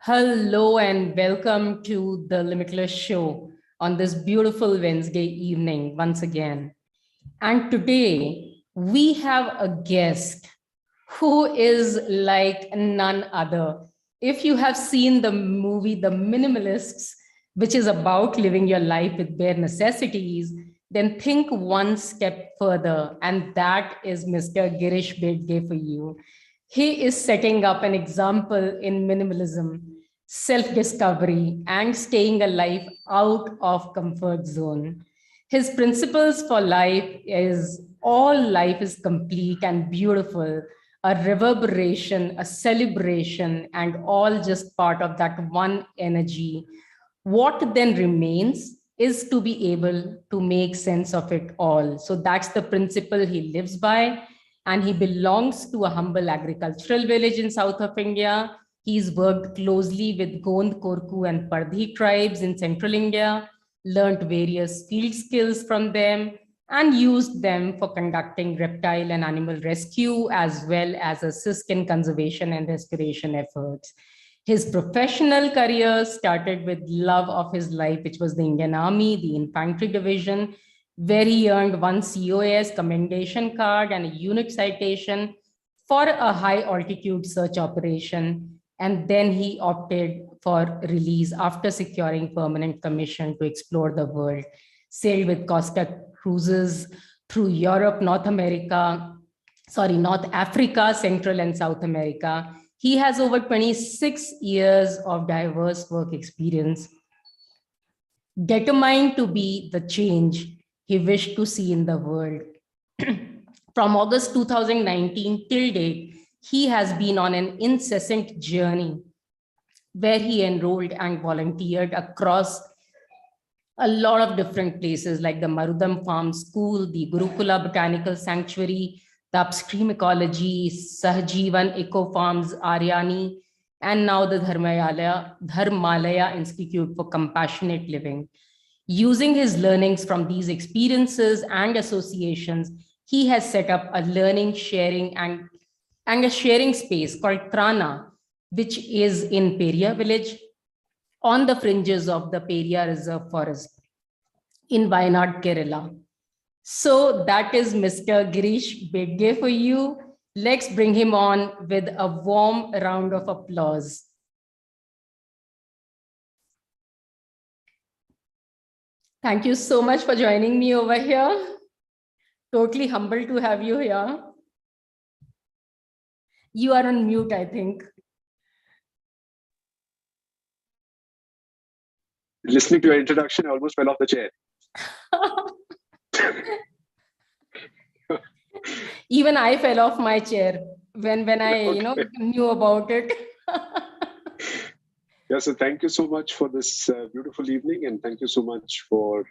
Hello and welcome to the Limitless Show on this beautiful Wednesday evening once again. And today we have a guest who is like none other. If you have seen the movie The Minimalists, which is about living your life with bare necessities, then think one step further, and that is Mr. Girish Bedge for you. He is setting up an example in minimalism, self-discovery, and staying alive out of comfort zone. His principles for life is all life is complete and beautiful, a reverberation, a celebration, and all just part of that one energy. What then remains is to be able to make sense of it all. So that's the principle he lives by. And he belongs to a humble agricultural village in south of India. He's worked closely with Gond, Korku, and Pardhi tribes in central India, learned various field skills from them, and used them for conducting reptile and animal rescue, as well as assist in conservation and restoration efforts. His professional career started with love of his life, which was the Indian Army, the Infantry Division, where he earned one COS commendation card and a unit citation for a high altitude search operation. And then he opted for release after securing permanent commission to explore the world, sailed with Costa Cruises through Europe, North Africa, Central and South America. He has over 26 years of diverse work experience, determined to be the change he wished to see in the world. From August 2019 till date, he has been on an incessant journey where he enrolled and volunteered across a lot of different places like the Marudam Farm School, the Gurukula Botanical Sanctuary, the Upstream Ecology, Sahjivan Eco Farms, Aryani, and now the Dharmalaya Institute for Compassionate Living. Using his learnings from these experiences and associations, he has set up a learning, sharing, and a sharing space called Trana, which is in Peria village on the fringes of the Peria Reserve Forest in Wayanad, Kerala. So that is Mr. Girish Bedge for you. Let's bring him on with a warm round of applause. Thank you so much for joining me over here. Totally humbled to have you here. You are on mute, I think. Listening to your introduction, I almost fell off the chair. Even I fell off my chair when I knew about it. Yeah, so thank you so much for this beautiful evening, and thank you so much for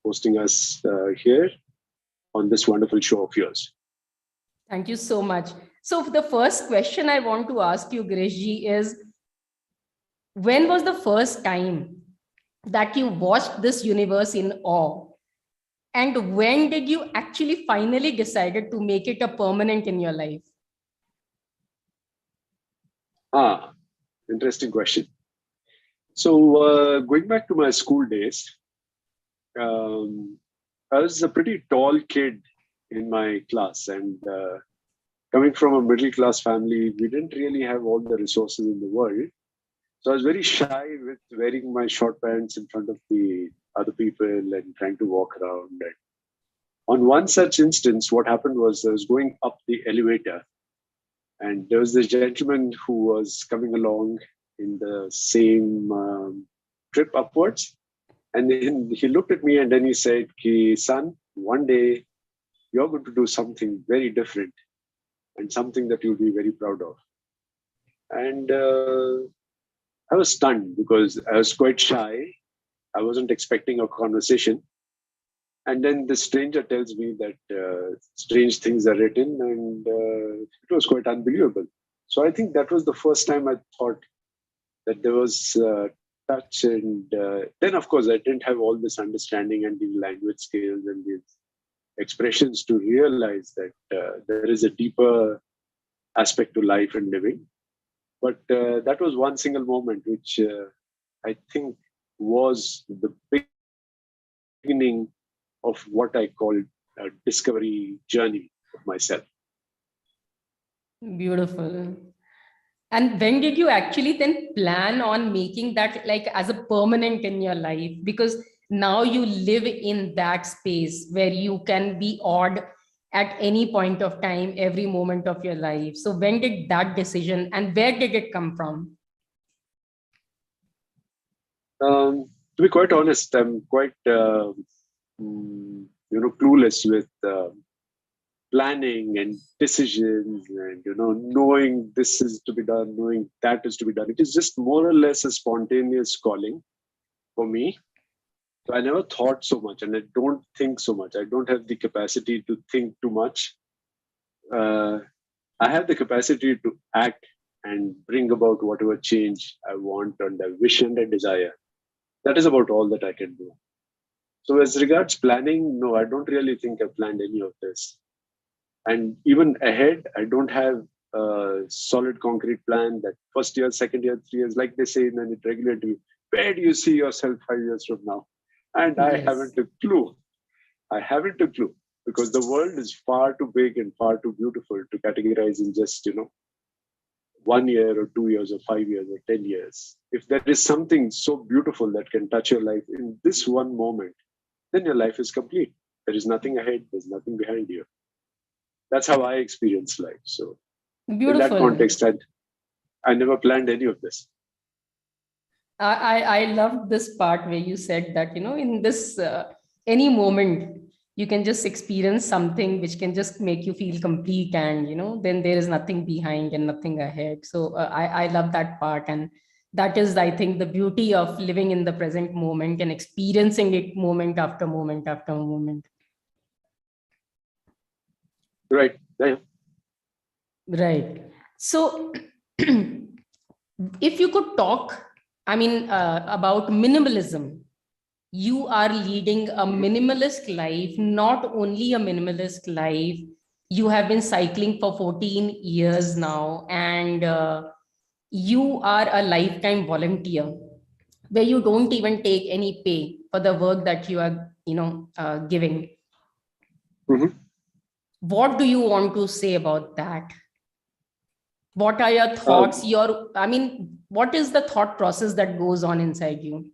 hosting us here on this wonderful show of yours. Thank you so much. So the first question I want to ask you, Girishji, is when was the first time that you watched this universe in awe? And when did you actually finally decided to make it a permanent in your life? Interesting question. So going back to my school days, I was a pretty tall kid in my class, and coming from a middle class family, we didn't really have all the resources in the world. So I was very shy with wearing my short pants in front of the other people and trying to walk around. And on one such instance, what happened was I was going up the elevator, and there was this gentleman who was coming along in the same trip upwards. And then he looked at me and then he said, son, one day you're going to do something very different and something that you'll be very proud of. And I was stunned because I was quite shy. I wasn't expecting a conversation. And then the stranger tells me that strange things are written, and it was quite unbelievable. So I think that was the first time I thought that there was touch. And then, of course, I didn't have all this understanding and the language skills and these expressions to realize that there is a deeper aspect to life and living. But that was one single moment, which I think was the beginning of what I call a discovery journey of myself. Beautiful. And when did you actually then plan on making that like as a permanent in your life? Because now you live in that space where you can be odd at any point of time, every moment of your life. So when did that decision and where did it come from? To be quite honest, I'm quite clueless with planning and decisions, and knowing this is to be done, knowing that is to be done. It is just more or less a spontaneous calling for me. So I never thought so much, and I don't think so much. I don't have the capacity to think too much. I have the capacity to act and bring about whatever change I want and I wish and I desire. That is about all that I can do. So as regards planning, no, I don't really think I planned any of this. And even ahead, I don't have a solid concrete plan that first year, second year, 3 years, like they say in a regular interview, where do you see yourself 5 years from now? And I Yes. haven't a clue. I haven't a clue because the world is far too big and far too beautiful to categorize in just, 1 year or 2 years or 5 years or 10 years. If there is something so beautiful that can touch your life in this one moment, then your life is complete. There is nothing ahead, there's nothing behind you. That's how I experience life. So in that Beautiful. context, I never planned any of this. I loved this part where you said that, in this any moment, you can just experience something which can just make you feel complete, and then there is nothing behind and nothing ahead. So I love that part, and that is, I think, the beauty of living in the present moment and experiencing it moment after moment after moment. Right. Yeah. Right. So if you could talk, I mean, about minimalism. You are leading a minimalist life, not only a minimalist life. You have been cycling for 14 years now, and you are a lifetime volunteer where you don't even take any pay for the work that you are, giving. Mm-hmm. What do you want to say about that? What are your thoughts? Um, What is the thought process that goes on inside you?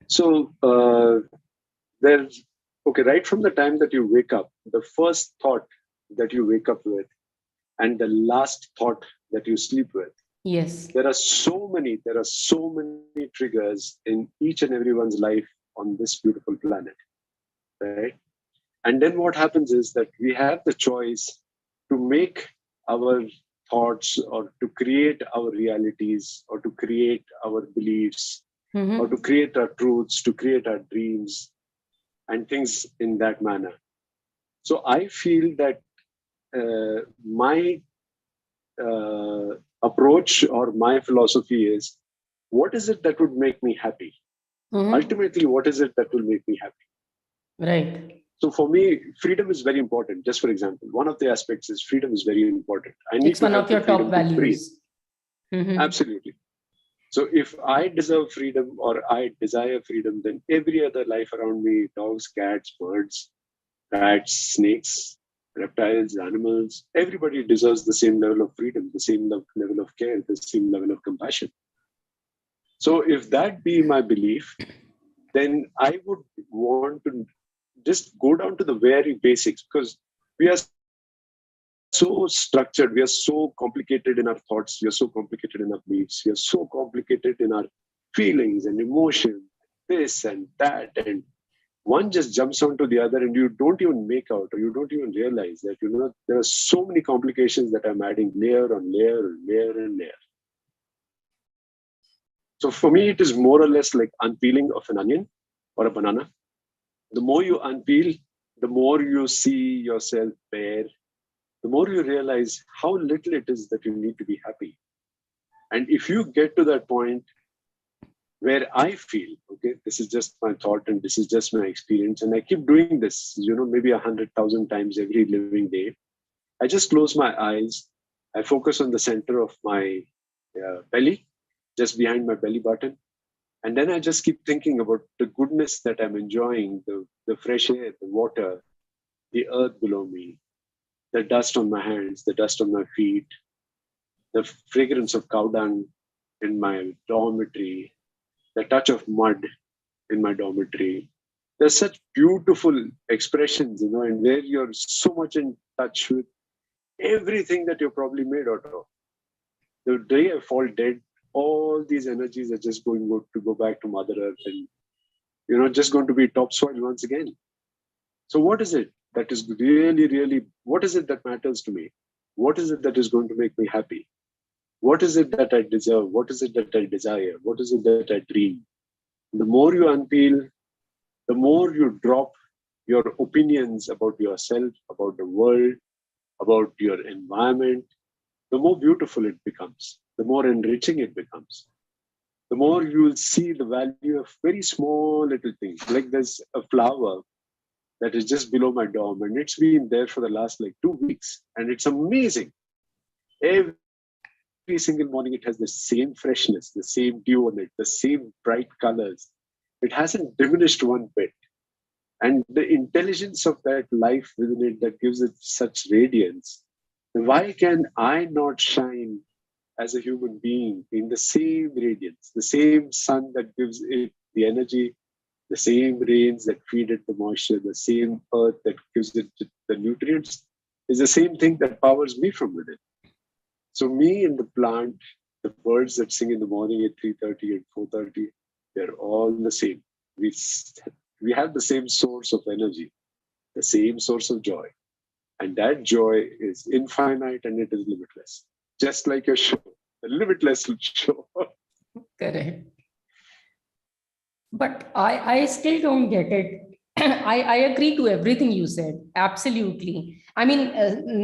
so there's okay, right from the time that you wake up, the first thought that you wake up with, and the last thought that you sleep with. Yes. There are so many triggers in each and everyone's life on this beautiful planet, right? And then what happens is that we have the choice to make our thoughts or to create our realities or to create our beliefs or to Mm-hmm. create our truths, to create our dreams and things in that manner. So I feel that my approach or my philosophy is, what is it that would make me happy? Mm-hmm. Ultimately, what is it that will make me happy? Right. So for me, freedom is very important. Just for example, one of the aspects is freedom is very important. I need It's to one have of the your top freedom to breathe. values. Mm-hmm. Absolutely. So if I deserve freedom or I desire freedom, then every other life around me, dogs, cats, birds, rats, snakes, reptiles, animals, everybody deserves the same level of freedom, the same level of care, the same level of compassion. So if that be my belief, then I would want to just go down to the very basics, because we are so structured, we are so complicated in our thoughts, we are so complicated in our beliefs, we are so complicated in our feelings and emotions, this and that, and one just jumps onto the other, and you don't even make out or you don't even realize that there are so many complications that I'm adding layer on layer and layer and layer. So for me, it is more or less like unpeeling of an onion or a banana. The more you unpeel, the more you see yourself bare, the more you realize how little it is that you need to be happy. And if you get to that point where I feel, okay, this is just my thought and this is just my experience, and I keep doing this, maybe 100,000 times every living day. I just close my eyes. I focus on the center of my belly, just behind my belly button. And then I just keep thinking about the goodness that I'm enjoying, the fresh air, the water, the earth below me, the dust on my hands, the dust on my feet, the fragrance of cow dung in my dormitory, the touch of mud in my dormitory. There's such beautiful expressions, and where you're so much in touch with everything that you're probably made out of. The day I fall dead, all these energies are just going to go back to Mother Earth and, just going to be topsoil once again. So what is it that is really, really, what is it that matters to me? What is it that is going to make me happy? What is it that I deserve? What is it that I desire? What is it that I dream? The more you unpeel, the more you drop your opinions about yourself, about the world, about your environment, the more beautiful it becomes, the more enriching it becomes. The more you will see the value of very small little things. Like there's a flower that is just below my dorm, and it's been there for the last 2 weeks, and it's amazing. Every single morning it has the same freshness, the same dew on it, the same bright colors. It hasn't diminished one bit. And the intelligence of that life within it that gives it such radiance. Why can I not shine as a human being in the same radiance, the same sun that gives it the energy, the same rains that feed it the moisture, the same earth that gives it the nutrients, is the same thing that powers me from within. So me and the plant, the birds that sing in the morning at 3:30 and 4:30, they're all the same. We have the same source of energy, the same source of joy. And that joy is infinite and it is limitless. Just like your show, a limitless show. Correct. But I still don't get it. I agree to everything you said. Absolutely. I mean,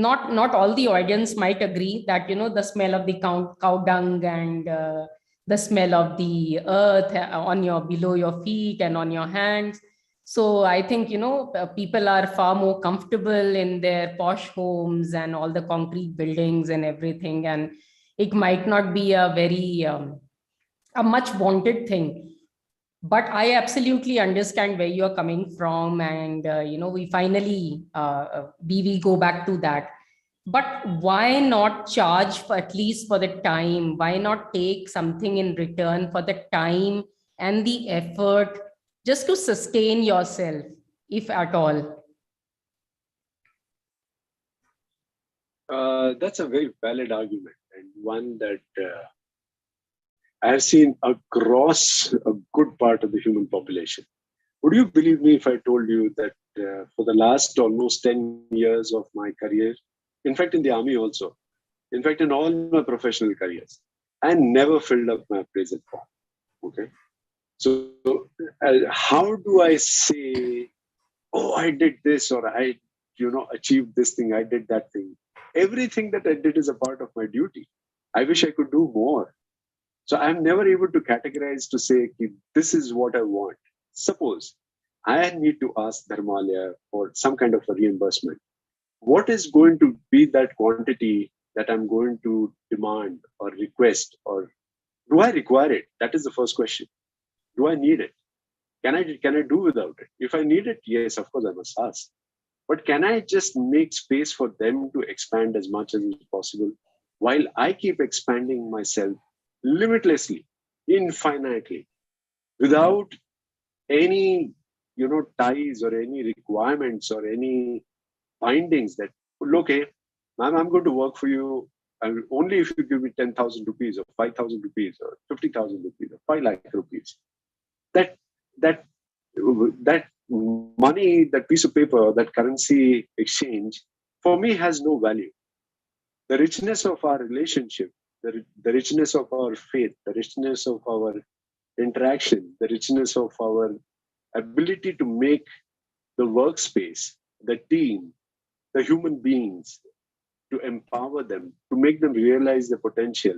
not all the audience might agree that, the smell of the cow dung and the smell of the earth below your feet and on your hands. So I think, people are far more comfortable in their posh homes and all the concrete buildings and everything. And it might not be a very, a much wanted thing. But I absolutely understand where you're coming from. And, we finally, we go back to that. But why not charge for at least for the time? Why not take something in return for the time and the effort just to sustain yourself, if at all? That's a very valid argument, and one that I've seen across a good part of the human population. Would you believe me if I told you that for the last almost 10 years of my career, in fact, in the army also, in fact, in all my professional careers, I never filled up my appraisal form. Okay. So how do I say, oh, I did this, or I, achieved this thing, I did that thing. Everything that I did is a part of my duty. I wish I could do more. So I'm never able to categorize to say, this is what I want. Suppose I need to ask Dharmalaya for some kind of a reimbursement. What is going to be that quantity that I'm going to demand or request, or do I require it? That is the first question. Do I need it? Can I do without it? If I need it, yes, of course I must ask. But can I just make space for them to expand as much as possible while I keep expanding myself limitlessly, infinitely, without any, ties or any requirements or any bindings that, okay, ma'am, I'm going to work for you only if you give me 10,000 rupees or 5,000 rupees or 50,000 rupees or 5 lakh rupees. That money, that piece of paper, that currency exchange, for me has no value. The richness of our relationship, the richness of our faith, the richness of our interaction, the richness of our ability to make the workspace, the team, the human beings, to empower them, to make them realize their potential,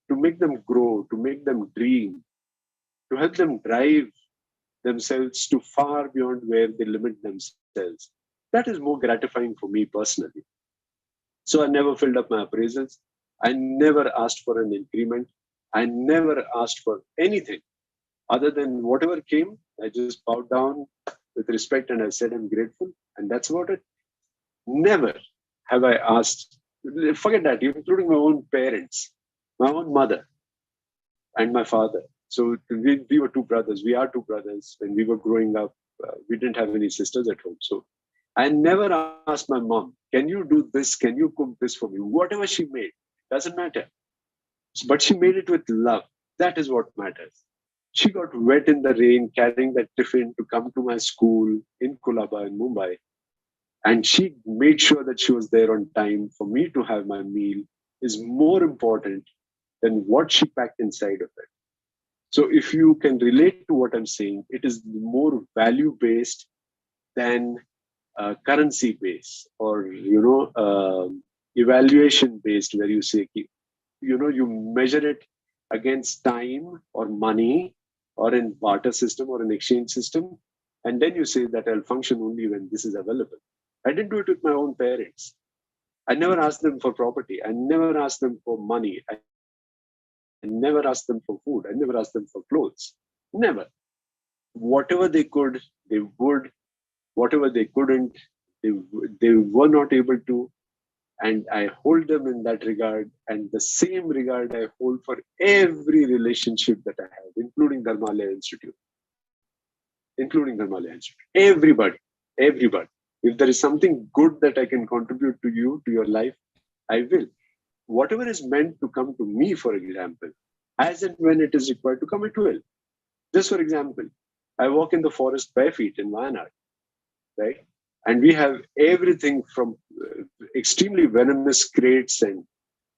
to make them grow, to make them dream, to help them drive themselves to far beyond where they limit themselves. That is more gratifying for me personally. So I never filled up my appraisals. I never asked for an increment. I never asked for anything other than whatever came. I just bowed down with respect and I said, I'm grateful. And that's about it. Never have I asked, forget that, including my own parents, my own mother and my father. So we were two brothers. We are two brothers. When we were growing up, we didn't have any sisters at home. So I never asked my mom, can you do this? Can you cook this for me? Whatever she made, doesn't matter. But she made it with love. That is what matters. She got wet in the rain, carrying that tiffin to come to my school in Kulaba in Mumbai. And she made sure that she was there on time for me to have my meal is more important than what she packed inside of it. So if you can relate to what I'm saying, it is more value-based than currency-based or, evaluation-based, where you say, you measure it against time or money or in barter system or an exchange system. And then you say that I'll function only when this is available. I didn't do it with my own parents. I never asked them for property. I never asked them for money. I never asked them for food. I never asked them for clothes. Never. Whatever they could, they would. Whatever they couldn't, they were not able to. And I hold them in that regard. And the same regard I hold for every relationship that I have, including Dharmalaya Institute. Everybody. If there is something good that I can contribute to you, to your life, I will. Whatever is meant to come to me, for example, as and when it is required to come, it will. Just for example, I walk in the forest bare feet in Wayanad, right? And we have everything from extremely venomous kraits and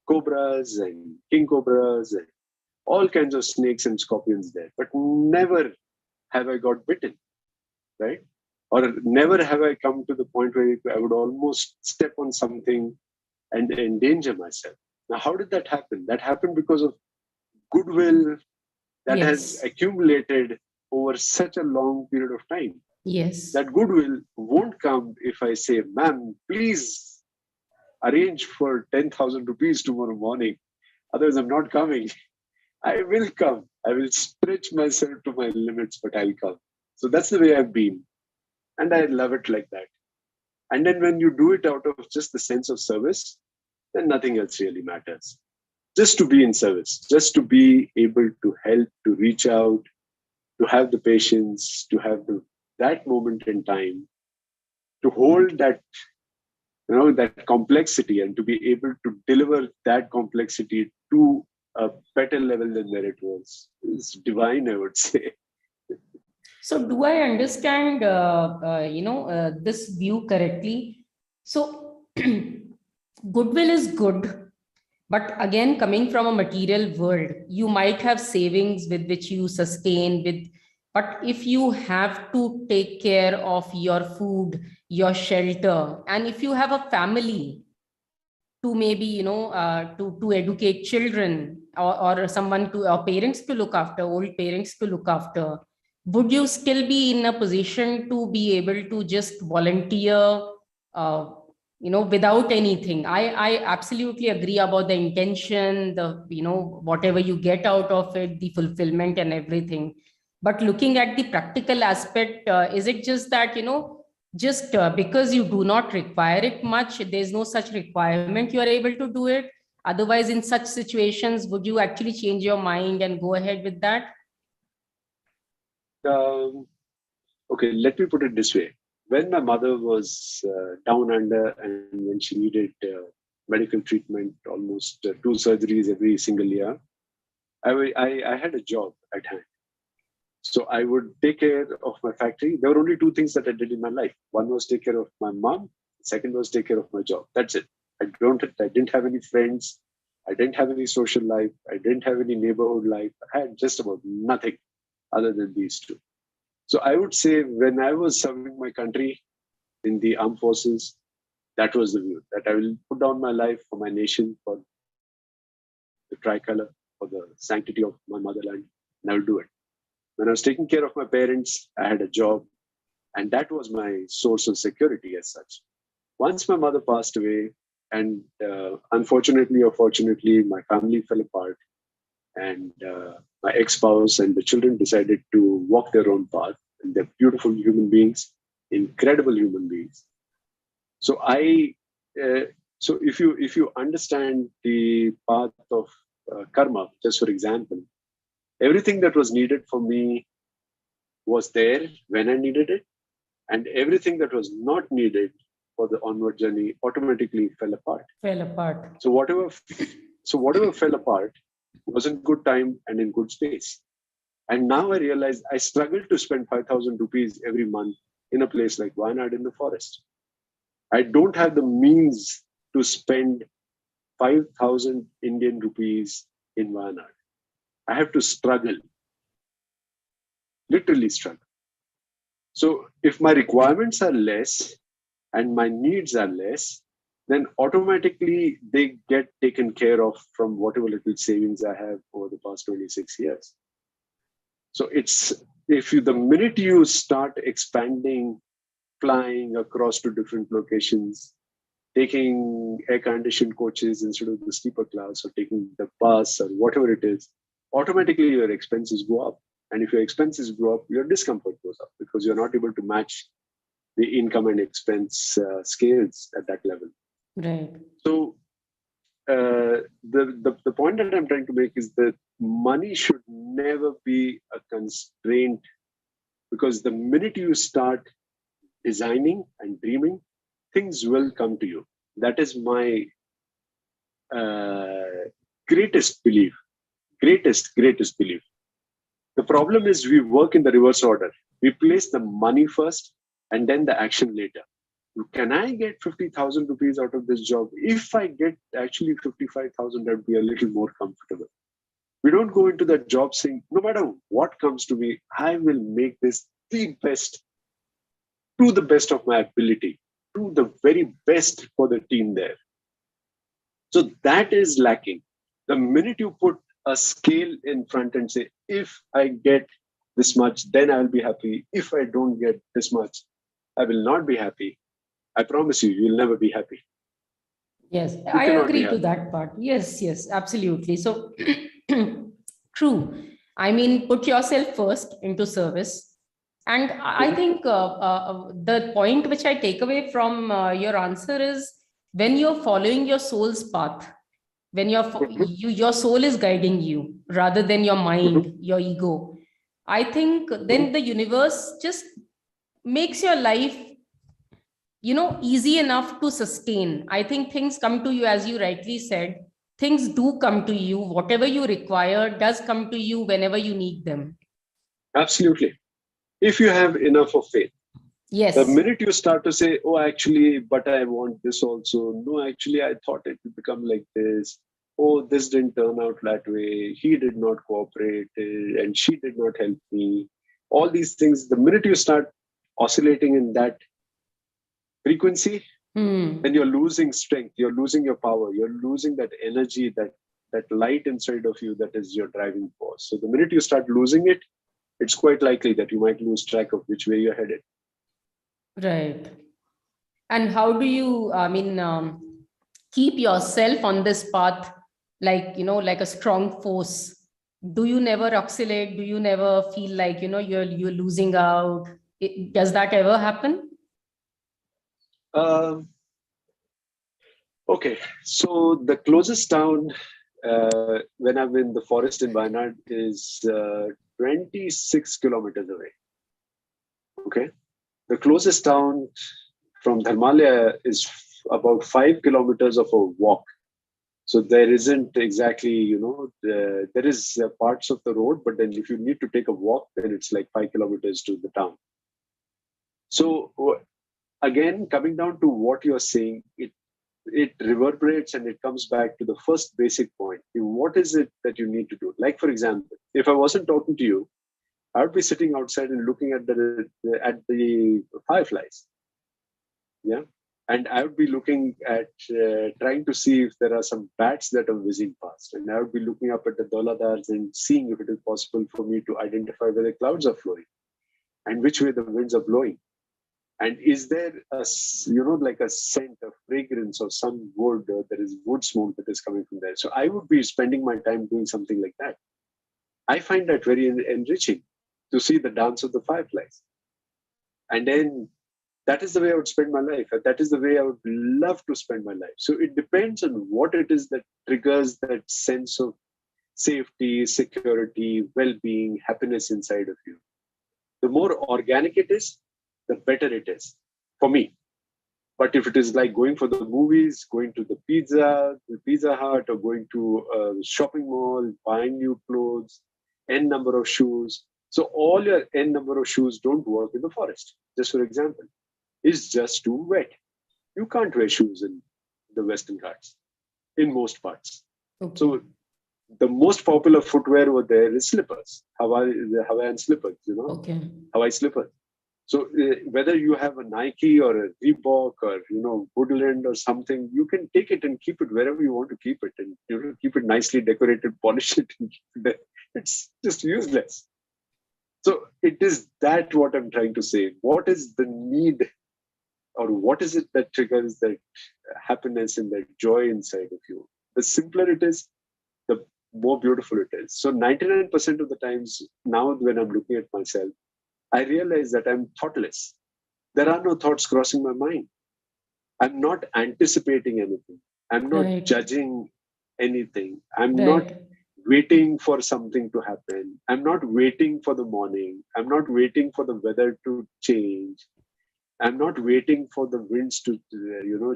cobras and king cobras and all kinds of snakes and scorpions there. But never have I got bitten, right? Or never have I come to the point where I would almost step on something and endanger myself. Now, how did that happen? That happened because of goodwill that has accumulated over such a long period of time. Yes. That goodwill won't come if I say, ma'am, please arrange for 10,000 rupees tomorrow morning. Otherwise, I'm not coming. I will come. I will stretch myself to my limits, but I'll come. So that's the way I've been. And I love it like that. And then when you do it out of just the sense of service, then nothing else really matters. Just to be in service, just to be able to help, to reach out, to have the patience, to have that moment in time, to hold that, that complexity and to be able to deliver that complexity to a better level than where it was. It's divine, I would say. So do I understand, this view correctly? So goodwill is good, but again, coming from a material world, you might have savings with which you sustain but if you have to take care of your food, your shelter, and if you have a family to maybe, to educate children or someone or parents to look after, old parents to look after, would you still be in a position to be able to just volunteer, without anything? I absolutely agree about the intention, whatever you get out of it, the fulfillment and everything. But looking at the practical aspect, is it just that, just because you do not require it much, there's no such requirement, you are able to do it? Otherwise, in such situations, would you actually change your mind and go ahead with that? Okay, let me put it this way. When my mother was down under and when she needed medical treatment, almost 2 surgeries every single year, I had a job at hand. So I would take care of my factory. There were only 2 things that I did in my life. One was take care of my mom. Second was take care of my job. That's it. I didn't have any friends. I didn't have any social life. I didn't have any neighborhood life. I had just about nothing other than these 2. So I would say when I was serving my country in the armed forces, that was the view, that I will put down my life for my nation, for the tricolor, for the sanctity of my motherland, and I will do it. When I was taking care of my parents, I had a job, and that was my source of security as such. Once my mother passed away, And unfortunately or fortunately, my family fell apart, and my ex-spouse and the children decided to walk their own path. And they're beautiful human beings, incredible human beings. So uh, if you understand the path of karma, just for example, everything that was needed for me was there when I needed it, and everything that was not needed for the onward journey automatically fell apart. Fell apart. So whatever fell apart was in good time and in good space. And now I realize I struggle to spend 5,000 rupees every month in a place like Wayanad in the forest. I don't have the means to spend 5,000 Indian rupees in Wayanad. I have to struggle, literally struggle. So if my requirements are less and my needs are less, then automatically they get taken care of from whatever little savings I have over the past 26 years. So the minute you start expanding, flying across to different locations, taking air-conditioned coaches instead of the sleeper class, or taking the bus or whatever it is, automatically your expenses go up. And if your expenses go up, your discomfort goes up because you're not able to match the income and expense scales at that level. Right. So the point that I'm trying to make is that money should never be a constraint, because the minute you start designing and dreaming, things will come to you. That is my greatest belief. Greatest belief. The problem is we work in the reverse order. We place the money first and then the action later. Can I get 50,000 rupees out of this job? If I get actually 55,000, I'd be a little more comfortable. We don't go into that job saying, no matter what comes to me, I will make this the best, to the best of my ability, to the very best for the team there. So that is lacking. The minute you put a scale in front and say, if I get this much, then I'll be happy. If I don't get this much, I will not be happy. I promise you, you'll never be happy. Yes, I agree to that part. Yes, absolutely. So true. I mean, put yourself first into service. And I think the point which I take away from your answer is, when you're following your soul's path, when your soul is guiding you rather than your mind, your ego, I think then the universe just makes your life, easy enough to sustain. I think things come to you, as you rightly said. Things do come to you. Whatever you require does come to you whenever you need them. Absolutely. If you have enough of faith. Yes. The minute you start to say, oh, actually, but I want this also. No, actually, I thought it would become like this. Oh, this didn't turn out that way. He did not cooperate and she did not help me. All these things, the minute you start oscillating in that frequency, then you're losing strength, you're losing your power, you're losing that energy, that light inside of you that is your driving force. So the minute you start losing it, it's quite likely that you might lose track of which way you're headed. Right. And how do you, keep yourself on this path, like a strong force? Do you never oscillate? Do you never feel like you're losing out? Does that ever happen? Okay, so the closest town when I'm in the forest in Wayanad is 26 kilometers away. Okay, the closest town from Himalaya is about 5 kilometers of a walk. So there isn't exactly, there is parts of the road, but then if you need to take a walk, then it's like 5 kilometers to the town. So again, coming down to what you're saying, it reverberates and it comes back to the first basic point. What is it that you need to do? Like, for example, if I wasn't talking to you, I would be sitting outside and looking at the fireflies. Yeah. And I would be looking at trying to see if there are some bats that are whizzing past. And I would be looking up at the Dauladars and seeing if it is possible for me to identify where the clouds are flowing and which way the winds are blowing. And is there like a scent, a fragrance of some wood, or there is wood smoke that is coming from there? So I would be spending my time doing something like that. I find that very enriching to see the dance of the fireflies. And then that is the way I would spend my life. That is the way I would love to spend my life. So it depends on what it is that triggers that sense of safety, security, well-being, happiness inside of you. The more organic it is, the better it is for me. But if it is like going for the movies, going to the Pizza Hut, or going to a shopping mall, buying new clothes, n number of shoes. So all your n number of shoes don't work in the forest. Just for example, it's just too wet. You can't wear shoes in the Western Ghats in most parts. Okay. So the most popular footwear over there is slippers, the Hawaiian slippers, Okay. Hawaii slippers. So whether you have a Nike or a Reebok or Woodland or something, you can take it and keep it wherever you want to keep it, and keep it nicely decorated, polish it, and keep it there. It's just useless. So it is that what I'm trying to say. What is the need, or what is it that triggers that happiness and that joy inside of you? The simpler it is, the more beautiful it is. So 99% of the times now, when I'm looking at myself, I realize that I'm thoughtless. There are no thoughts crossing my mind. I'm not anticipating anything. I'm not judging anything. I'm not waiting for something to happen. I'm not waiting for the morning. I'm not waiting for the weather to change. I'm not waiting for the winds to,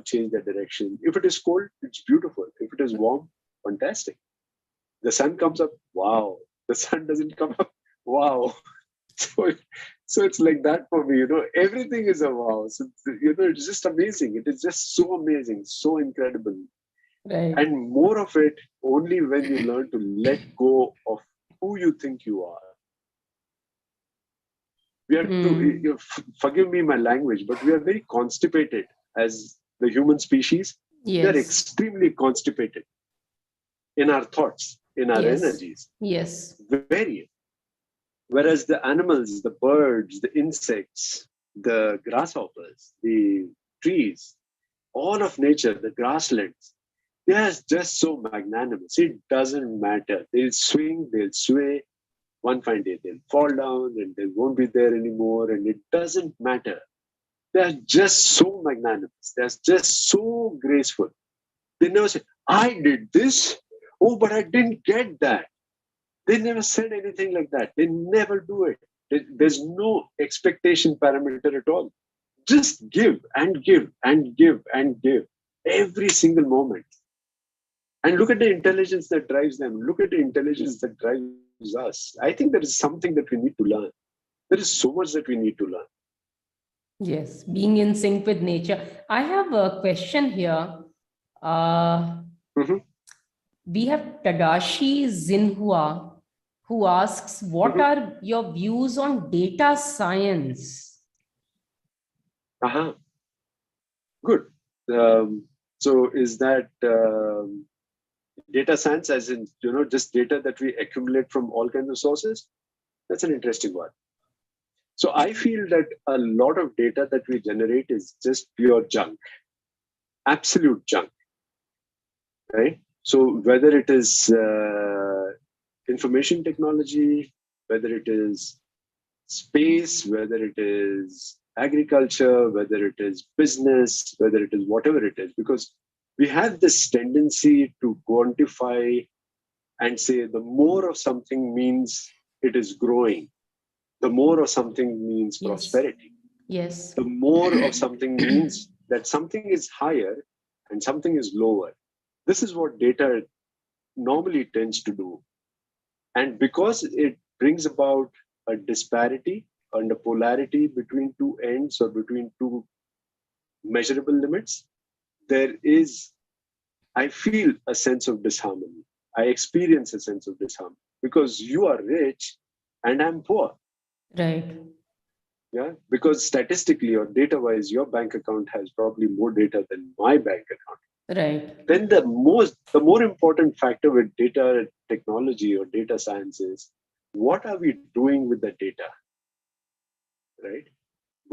change their direction. If it is cold, it's beautiful. If it is warm, fantastic. The sun comes up, wow. The sun doesn't come up, wow. So it's like that for me, everything is a wow. So, it's just amazing. It is just so amazing, so incredible. Right. And more of it only when you learn to let go of who you think you are. We are forgive me my language, but we are very constipated as the human species. Yes. They're extremely constipated in our thoughts, in our energies. Yes. Very. Whereas the animals, the birds, the insects, the grasshoppers, the trees, all of nature, the grasslands, they are just so magnanimous. It doesn't matter. They'll swing, they'll sway. One fine day they'll fall down and they won't be there anymore. And it doesn't matter. They are just so magnanimous. They're just so graceful. They never say, I did this. Oh, but I didn't get that. They never said anything like that. They never do it. There's no expectation parameter at all. Just give and give and give and give every single moment. And look at the intelligence that drives them. Look at the intelligence that drives us. I think there is something that we need to learn. There is so much that we need to learn. Yes, being in sync with nature. I have a question here. We have Tadashi Zinhua, who asks, what are your views on data science? Good. So is that data science as in, just data that we accumulate from all kinds of sources? That's an interesting one. So I feel that a lot of data that we generate is just pure junk, absolute junk, right? So whether it is information technology, whether it is space, whether it is agriculture, whether it is business, whether it is whatever it is, because we have this tendency to quantify and say the more of something means it is growing, the more of something means prosperity. Yes. The more of something means that something is higher and something is lower. This is what data normally tends to do. And because it brings about a disparity and a polarity between two ends or between two measurable limits, there is, I feel, a sense of disharmony. I experience a sense of disharmony because you are rich and I'm poor. Right. Yeah, because statistically or data-wise, your bank account has probably more data than my bank account. Right. Then the more important factor with data technology or data science is, what are we doing with the data? Right?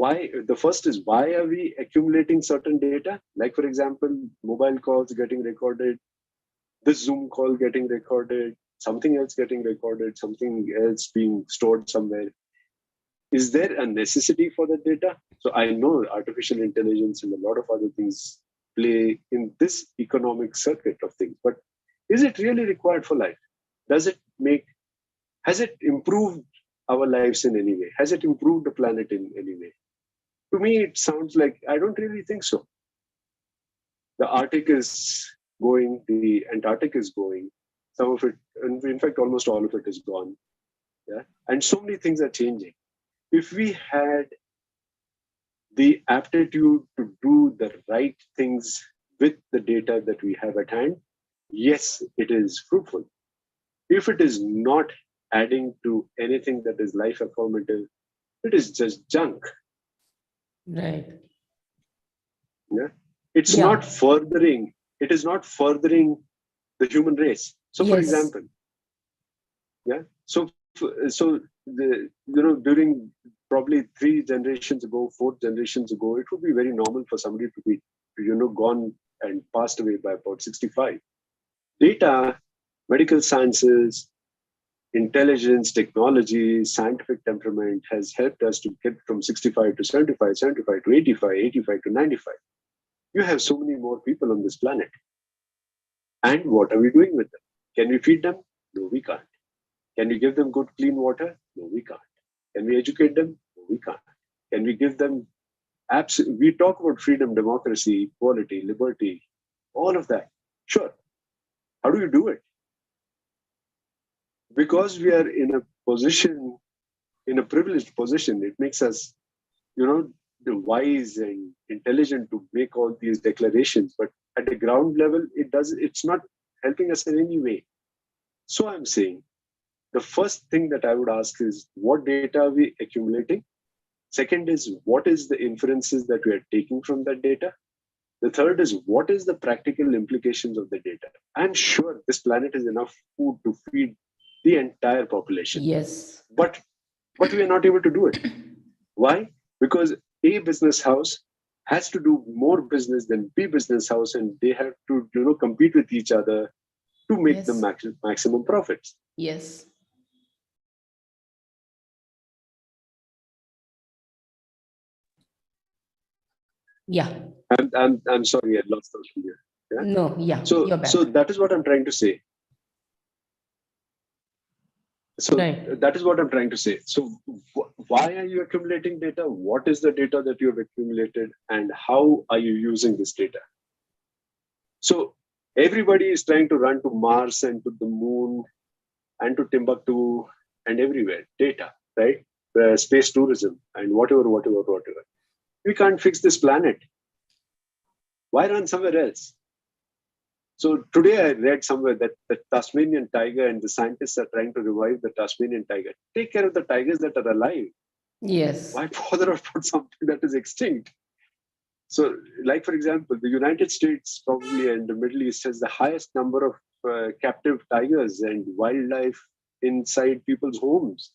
why? The first is, why are we accumulating certain data? Like, for example, mobile calls getting recorded, this Zoom call getting recorded, something else getting recorded, something else being stored somewhere. Is there a necessity for the data? So I know artificial intelligence and a lot of other things play in this economic circuit of things, but is it really required for life? Has it improved our lives in any way? Has it improved the planet in any way? To me, it sounds like, I don't really think so. The Arctic is going, the Antarctic is going, some of it, and in fact, almost all of it is gone. Yeah? And so many things are changing. If we had the aptitude to do the right things with the data that we have at hand, yes, it is fruitful. If it is not adding to anything that is life affirmative, it is just junk. Right. Yeah. It is not furthering the human race. So, for example, during probably 3 generations ago, 4 generations ago, it would be very normal for somebody to be, gone and passed away by about 65. Data, medical sciences, intelligence, technology, scientific temperament has helped us to get from 65 to 75, 75 to 85, 85 to 95. You have so many more people on this planet. And what are we doing with them? Can we feed them? No, we can't. Can we give them good, clean water? No, we can't. Can we educate them? No, we can't. Can we give them we talk about freedom, democracy, equality, liberty, all of that. Sure. How do you do it? Because we are in a privileged position, it makes us, wise and intelligent to make all these declarations. But at the ground level, it's not helping us in any way. So I'm saying, the first thing that I would ask is, what data are we accumulating? Second is, what is the inferences that we are taking from that data? The third is, what is the practical implications of the data? I'm sure this planet has enough food to feed the entire population. Yes. But we are not able to do it. Why? Because A business house has to do more business than B business house, and they have to, compete with each other to make the maximum profits. Yes. Yeah. I'm sorry, I lost those from you. Yeah? No, yeah. So that is what I'm trying to say. So that is what I'm trying to say. So why are you accumulating data? What is the data that you have accumulated, and how are you using this data? So everybody is trying to run to Mars and to the moon and to Timbuktu and everywhere. Data, right? Space tourism and whatever. We can't fix this planet. Why run somewhere else? So today I read somewhere that the Tasmanian tiger and the scientists are trying to revive the Tasmanian tiger. Take care of the tigers that are alive. Yes. Why bother about something that is extinct? So, like, for example, the United States probably and the Middle East has the highest number of captive tigers and wildlife inside people's homes.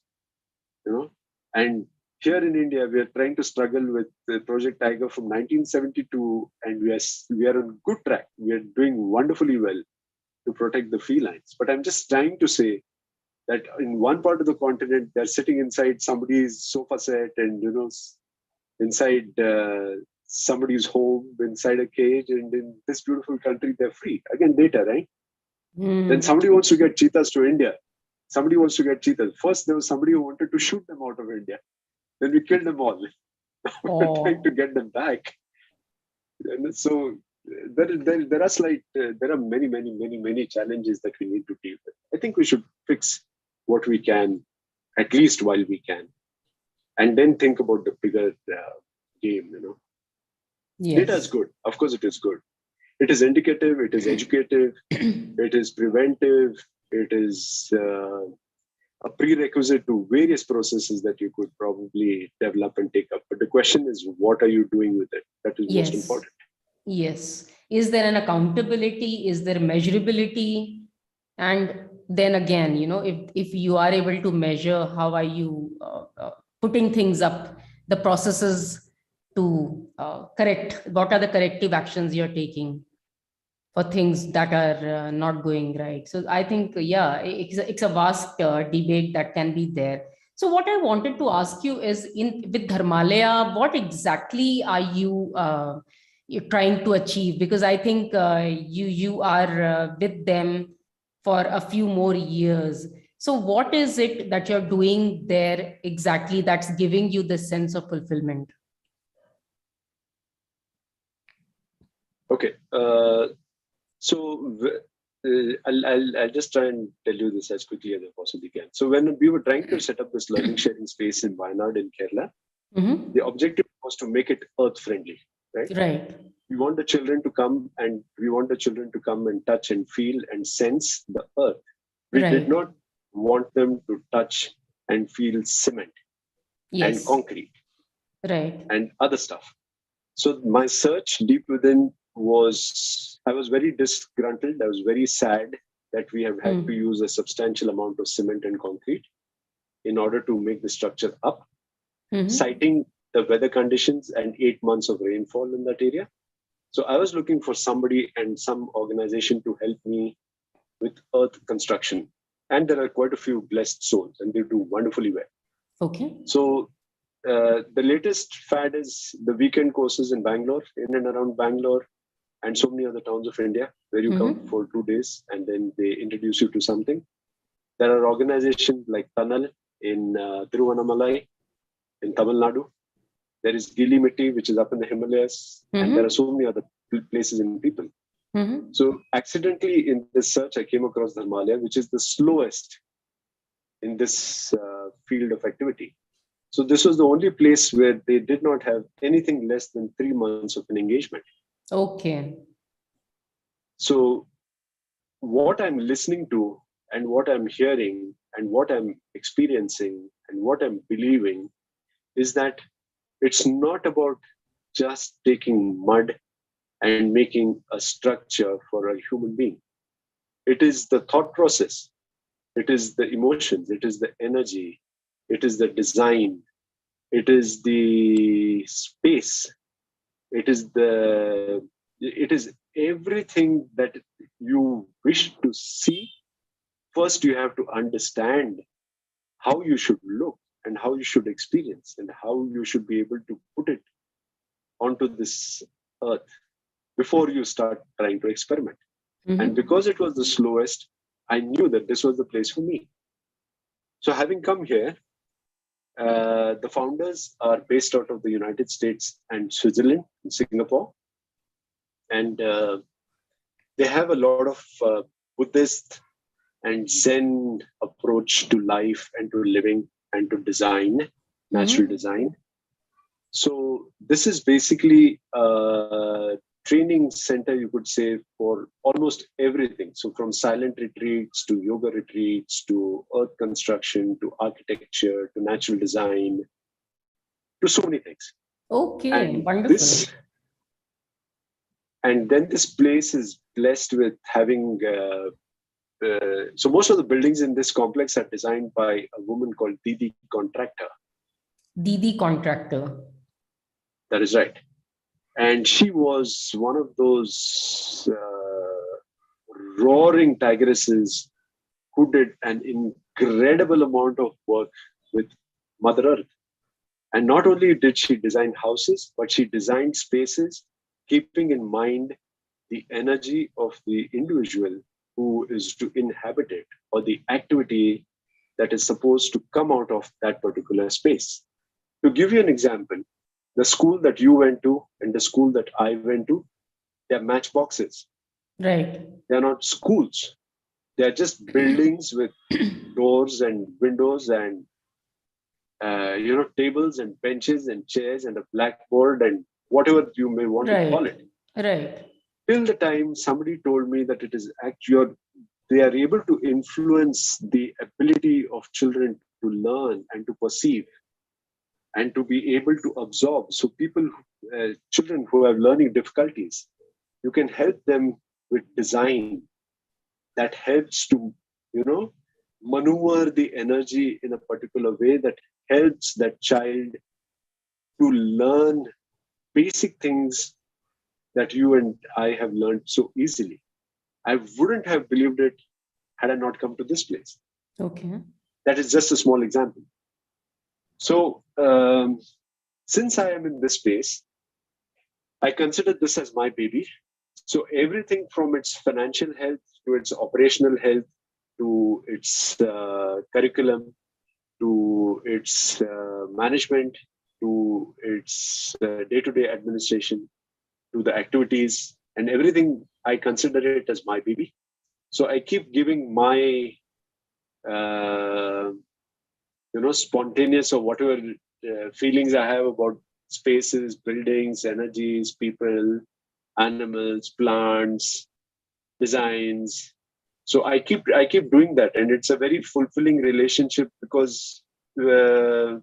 And here in India, we are trying to struggle with the Project Tiger from 1972, and we are on good track. We are doing wonderfully well to protect the felines. But I'm just trying to say that in one part of the continent, they're sitting inside somebody's sofa set and, inside somebody's home, inside a cage, and in this beautiful country, they're free. Again, data, right? Then somebody wants to get cheetahs to India. Somebody wants to get cheetahs. First, there was somebody who wanted to shoot them out of India. Then we killed them all. We're trying to get them back. And so there are many challenges that we need to deal with. I think we should fix what we can, at least while we can, and then think about the bigger game. Yes. Data is good. Of course, it is good. It is indicative. It is educative. It is preventive. It is a prerequisite to various processes that you could probably develop and take up. But the question is, what are you doing with it? That is most important. Yes. Is there an accountability? Is there measurability? And then again, if you are able to measure, how are you putting things up the processes to correct? What are the corrective actions you're taking for things that are not going right? So I think, yeah, it's a vast debate that can be there. So what I wanted to ask you is, with Dharmalaya, what exactly are you're trying to achieve? Because I think you are with them for a few more years. So what is it that you're doing there exactly that's giving you this sense of fulfillment? Okay. I'll just try and tell you this as quickly as I possibly can. So when we were trying to set up this learning sharing space in Wayanad in Kerala, the objective was to make it earth friendly, right? Right. We want the children to come and touch and feel and sense the earth. We did not want them to touch and feel cement and concrete and other stuff. So my search deep within was, I was very disgruntled. I was very sad that we have had to use a substantial amount of cement and concrete in order to make the structure up, citing the weather conditions and 8 months of rainfall in that area. So I was looking for somebody and some organization to help me with earth construction. And there are quite a few blessed souls and they do wonderfully well. Okay. So the latest fad is the weekend courses in Bangalore, in and around Bangalore, and so many other towns of India, where you come for 2 days and then they introduce you to something. There are organizations like Tanal in Tiruvannamalai in Tamil Nadu. There is Gili Mitti, which is up in the Himalayas, and there are so many other places and people. So accidentally in this search, I came across Dharmalaya, which is the slowest in this field of activity. So this was the only place where they did not have anything less than 3 months of an engagement. Okay. So what I'm listening to and what I'm hearing and what I'm experiencing and what I'm believing is that it's not about just taking mud and making a structure for a human being. It is the thought process. It is the emotions. It is the energy. It is the design. It is the space. It is everything that you wish to see. First, you have to understand how you should look and how you should experience and how you should be able to put it onto this earth before you start trying to experiment. And because it was the slowest, I knew that this was the place for me. So having come here, the founders are based out of the United States and Switzerland, and Singapore. And they have a lot of Buddhist and Zen approach to life and to living and to design, natural design. So this is basically a training center, you could say, for almost everything. So from silent retreats to yoga retreats to earth construction to architecture to natural design to so many things. Okay, and wonderful. And then this place is blessed with having so most of the buildings in this complex are designed by a woman called Didi Contractor. Didi Contractor. That is right. And she was one of those roaring tigresses who did an incredible amount of work with Mother Earth. And not only did she design houses, but she designed spaces keeping in mind the energy of the individual who is to inhabit it, or the activity that is supposed to come out of that particular space. To give you an example, the school that you went to and the school that I went to, they're matchboxes. Right. They're not schools. They're just buildings with doors and windows and tables and benches and chairs and a blackboard and whatever you may want to call it. Right. Till the time somebody told me that it is actually, they are able to influence the ability of children to learn and to perceive and to be able to absorb. So children who have learning difficulties, you can help them with design that helps to, maneuver the energy in a particular way that helps that child to learn basic things that you and I have learned so easily. I wouldn't have believed it had I not come to this place. Okay. That is just a small example. So, since I am in this space, I consider this as my baby. So everything from its financial health to its operational health to its curriculum to its management to its day-to-day administration to the activities and everything, I consider it as my baby. So I keep giving my spontaneous or whatever feelings I have about spaces, buildings, energies, people, animals, plants, designs. So I keep doing that, and it's a very fulfilling relationship because there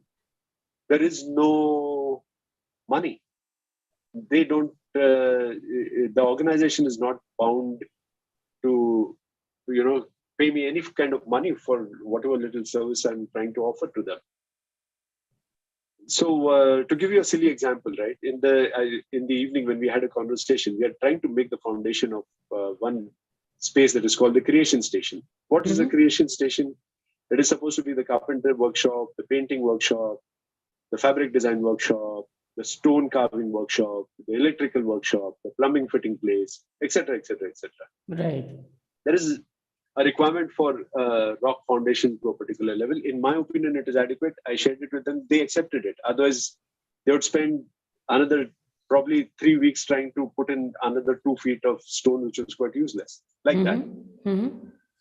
is no money. They don't. The organization is not bound to, pay me any kind of money for whatever little service I'm trying to offer to them. So to give you a silly example, right? In the evening when we had a conversation, we are trying to make the foundation of one space that is called the creation station. What is the creation station? It is supposed to be the carpenter workshop, the painting workshop, the fabric design workshop, the stone carving workshop, the electrical workshop, the plumbing fitting place, etc., etc., etc. Right. There is a requirement for rock foundation to a particular level. In my opinion, it is adequate. I shared it with them. They accepted it. Otherwise, they would spend another probably 3 weeks trying to put in another 2 feet of stone, which was quite useless. Like that.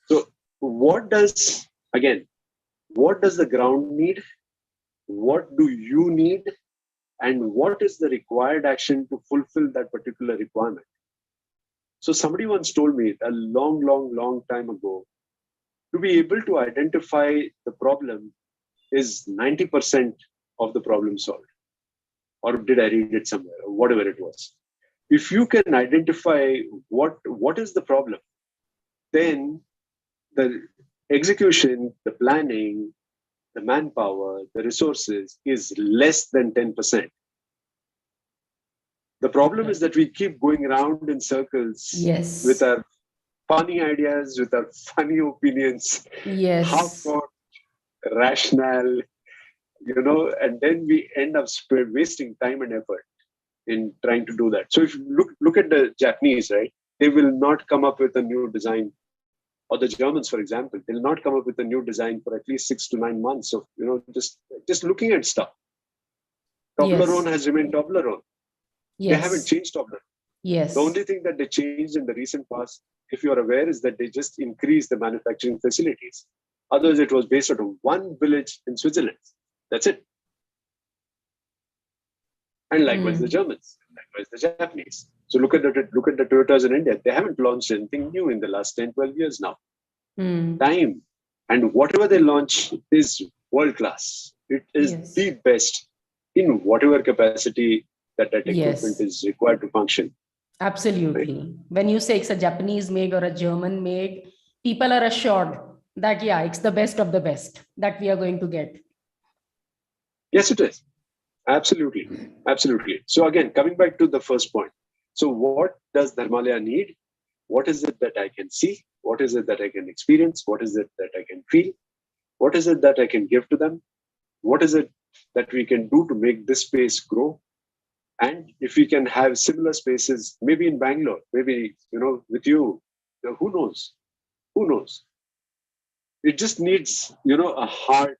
So what does the ground need? What do you need? And what is the required action to fulfill that particular requirement? So somebody once told me a long time ago, to be able to identify the problem is 90% of the problem solved. Or did I read it somewhere, or whatever it was? If you can identify what is the problem, then the execution, the planning, the manpower, the resources is less than 10%. The problem is that we keep going around in circles with our funny ideas, with our funny opinions, half-thought, rational, and then we end up wasting time and effort in trying to do that. So if you look at the Japanese, right, they will not come up with a new design, or the Germans, for example, they'll not come up with a new design for at least 6 to 9 months of, just looking at stuff. Toblerone has remained Toblerone. They haven't changed Toblerone. The only thing that they changed in the recent past, if you're aware, is that they just increased the manufacturing facilities. Otherwise, it was based out of one village in Switzerland. That's it. And likewise the Germans, likewise the Japanese. So look at the Toyotas in India. They haven't launched anything new in the last 10, 12 years now. Time. And whatever they launch is world class. It is the best in whatever capacity that equipment is required to function. Absolutely. Right? When you say it's a Japanese make or a German make, people are assured that, it's the best of the best that we are going to get. Yes, it is. Absolutely. Absolutely. So again, coming back to the first point. So what does Dharmalaya need? What is it that I can see? What is it that I can experience? What is it that I can feel? What is it that I can give to them? What is it that we can do to make this space grow? And if we can have similar spaces, maybe in Bangalore, maybe, with you, who knows? Who knows? It just needs, a heart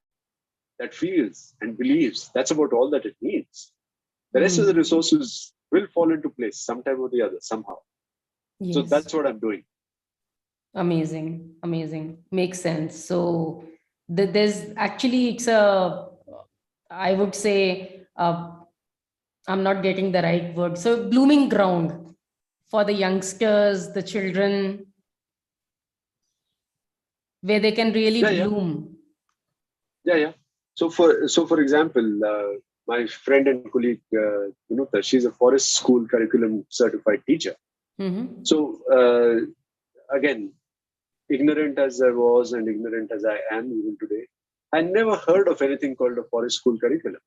that feels and believes. That's about all that it needs. The rest of the resources will fall into place sometime or the other, somehow. So that's what I'm doing. Amazing. Makes sense. So there's actually, I would say, I'm not getting the right word. So blooming ground for the youngsters, the children, where they can really bloom. Yeah. So for example, my friend and colleague, Vinuta, she's a forest school curriculum certified teacher. So again, ignorant as I was and ignorant as I am even today, I never heard of anything called a forest school curriculum.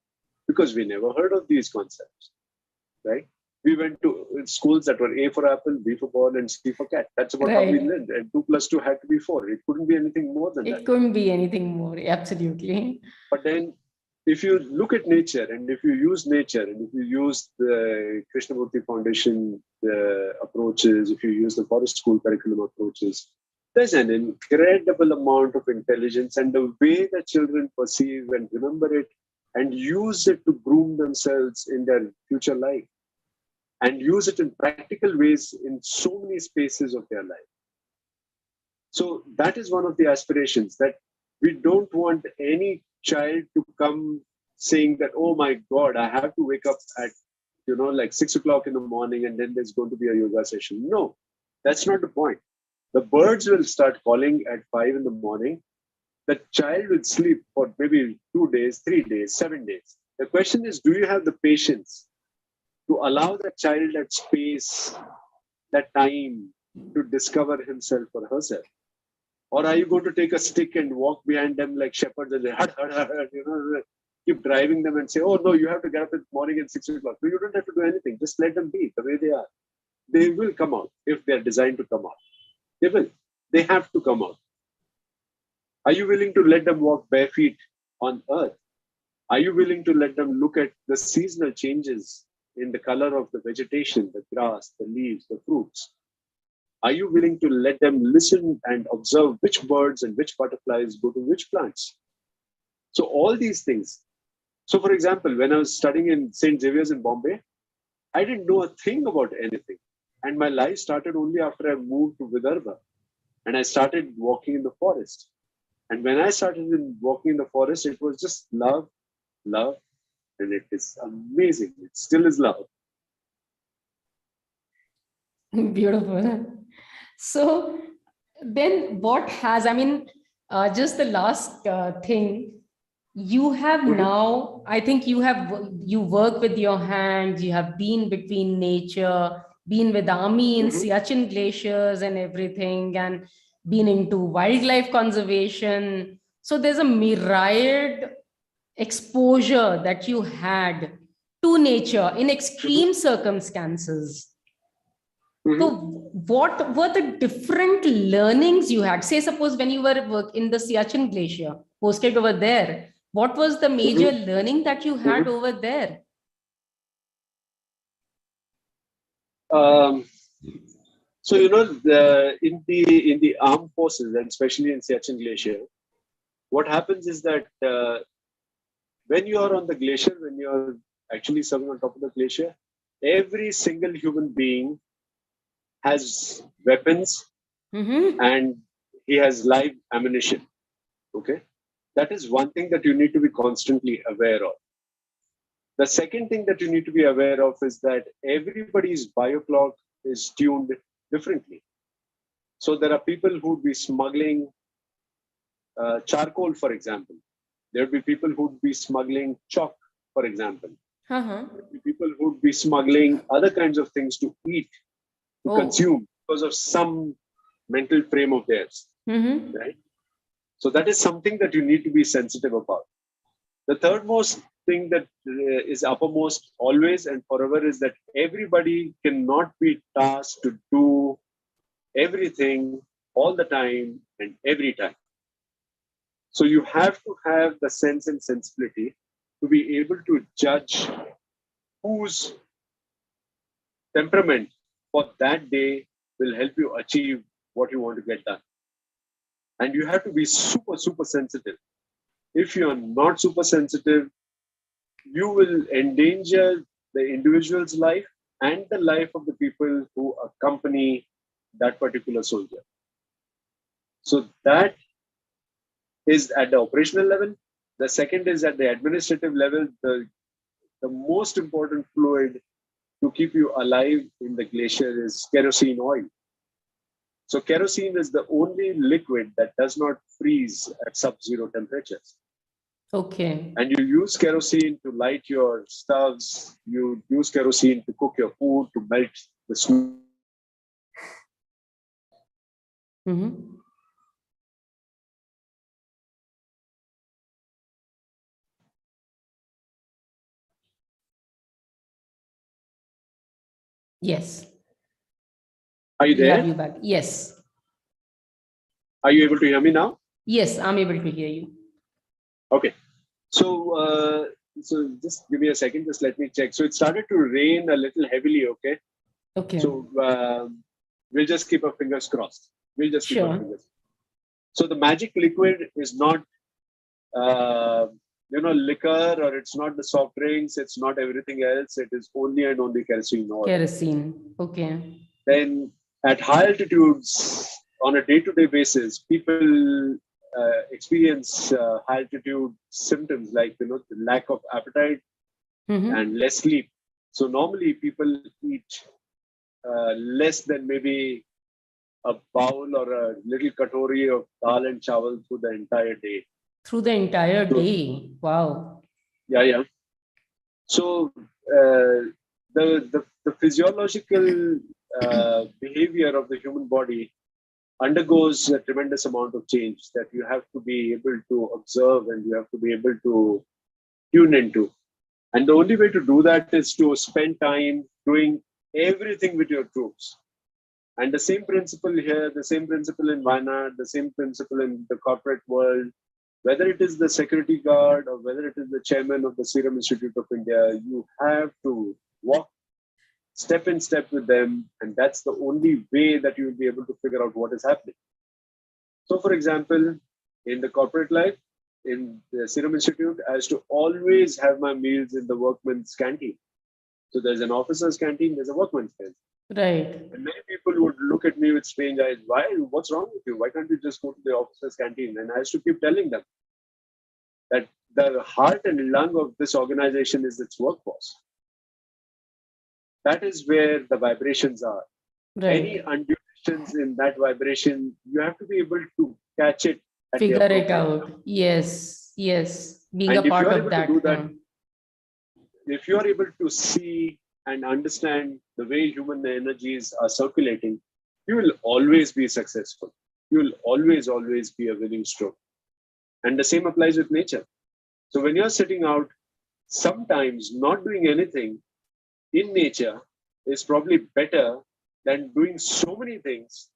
because we never heard of these concepts, right? We went to schools that were A for apple, B for ball, and C for cat. That's about how we Right. learned. And 2 plus 2 had to be 4. It couldn't be anything more than that. It couldn't be anything more. Absolutely. But then, if you look at nature and if you use nature and if you use the Krishnamurti Foundation approaches, if you use the forest school curriculum approaches, there's an incredible amount of intelligence, and the way that children perceive and remember it and use it to groom themselves in their future life and use it in practical ways in so many spaces of their life. So that is one of the aspirations, that we don't want any child to come saying that, oh my God, I have to wake up at, like 6 o'clock in the morning and then there's going to be a yoga session. No, that's not the point. The birds will start calling at 5 in the morning. The child will sleep for maybe 2 days, 3 days, 7 days. The question is, do you have the patience to allow the child that space, that time to discover himself or herself? Or are you going to take a stick and walk behind them like shepherds and say, hut, hut, hut, keep driving them and say, oh no, you have to get up in the morning at 6 o'clock. No, you don't have to do anything. Just let them be the way they are. They will come out if they're designed to come out. They will. They have to come out. Are you willing to let them walk bare feet on earth? Are you willing to let them look at the seasonal changes in the color of the vegetation, the grass, the leaves, the fruits? Are you willing to let them listen and observe which birds and which butterflies go to which plants? So all these things. So for example, when I was studying in St. Xavier's in Bombay, I didn't know a thing about anything. And my life started only after I moved to Vidarbha. And I started walking in the forest. And when I started walking in the forest, it was just love, love. And it is amazing. It still is love. Beautiful. So then what has, just the last thing, you have now, I think you work with your hands, you have been between nature, been with army in Siachin glaciers and everything, and been into wildlife conservation. So there's a myriad exposure that you had to nature in extreme circumstances. So what were the different learnings you had? Say, suppose when you were in the Siachen Glacier, posted over there, what was the major learning that you had over there? So in the armed forces, and especially in Siachen Glacier, what happens is that when you are on the glacier, when you are actually serving on top of the glacier, every single human being has weapons and he has live ammunition. Okay, that is one thing that you need to be constantly aware of. The second thing that you need to be aware of is that everybody's bioclock is tuned differently. So there are people who would be smuggling charcoal, for example. There would be people who would be smuggling chalk, for example. There would be people who would be smuggling other kinds of things to eat, to consume because of some mental frame of theirs. Right? So that is something that you need to be sensitive about. The third most thing that is uppermost always and forever is that everybody cannot be tasked to do everything all the time and every time. So you have to have the sense and sensibility to be able to judge whose temperament for that day will help you achieve what you want to get done. And you have to be super, super sensitive. If you are not super sensitive, you will endanger the individual's life and the life of the people who accompany that particular soldier. So that is at the operational level. The second is at the administrative level. The most important fluid to keep you alive in the glacier is kerosene oil. So kerosene is the only liquid that does not freeze at sub-zero temperatures. Okay. And you use kerosene to light your stoves. You use kerosene to cook your food, to melt the snow. Yes. Are you We have there? you back. Yes. Are you able to hear me now? Yes, I'm able to hear you. Okay. So just give me a second. Just let me check. So it started to rain a little heavily. Okay. Okay. So we'll just keep our fingers crossed. We'll just keep our Sure. fingers. So the magic liquid is not, liquor, or it's not the soft drinks. It's not everything else. It is only and only kerosene oil. Kerosene. Okay. Then at high altitudes, on a day-to-day basis, people experience high altitude symptoms like the lack of appetite and less sleep. So normally people eat less than maybe a bowl or a little katori of dal and chawal through the entire day. Through the entire day. Wow. Yeah. So the physiological behavior of the human body undergoes a tremendous amount of change that you have to be able to observe and you have to be able to tune into. And the only way to do that is to spend time doing everything with your troops. And the same principle here, the same principle in Wayanad, the same principle in the corporate world, whether it is the security guard or whether it is the chairman of the Serum Institute of India, you have to walk step in step with them. And that's the only way that you will be able to figure out what is happening. So, for example, in the corporate life, in the Serum Institute, I used to always have my meals in the workman's canteen. So there's an officer's canteen, there's a workman's canteen. Right. And many people would look at me with strange eyes. Why? What's wrong with you? Why can't you just go to the officer's canteen? And I used to keep telling them that the heart and lung of this organization is its workforce. That is where the vibrations are. Right. Any undulations in that vibration, you have to be able to catch it. Figure it out. Yes. Being and a part of that. If you are able to see and understand the way human energies are circulating, you will always be successful. You will always be a winning stroke. And the same applies with nature. So when you're sitting out, sometimes not doing anything in nature is probably better than doing so many things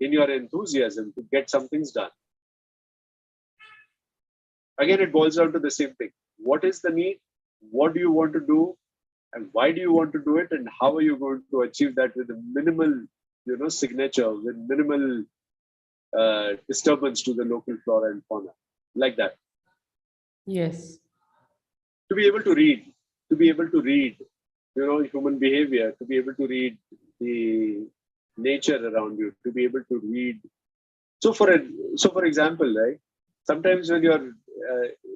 in your enthusiasm to get some things done. Again, it boils down to the same thing. What is the need? What do you want to do? And why do you want to do it? And how are you going to achieve that with a minimal, signature, with minimal disturbance to the local flora and fauna, like that. Yes. To be able to read, human behavior, to be able to read the nature around you, to be able to read. So for example, right? Sometimes when you're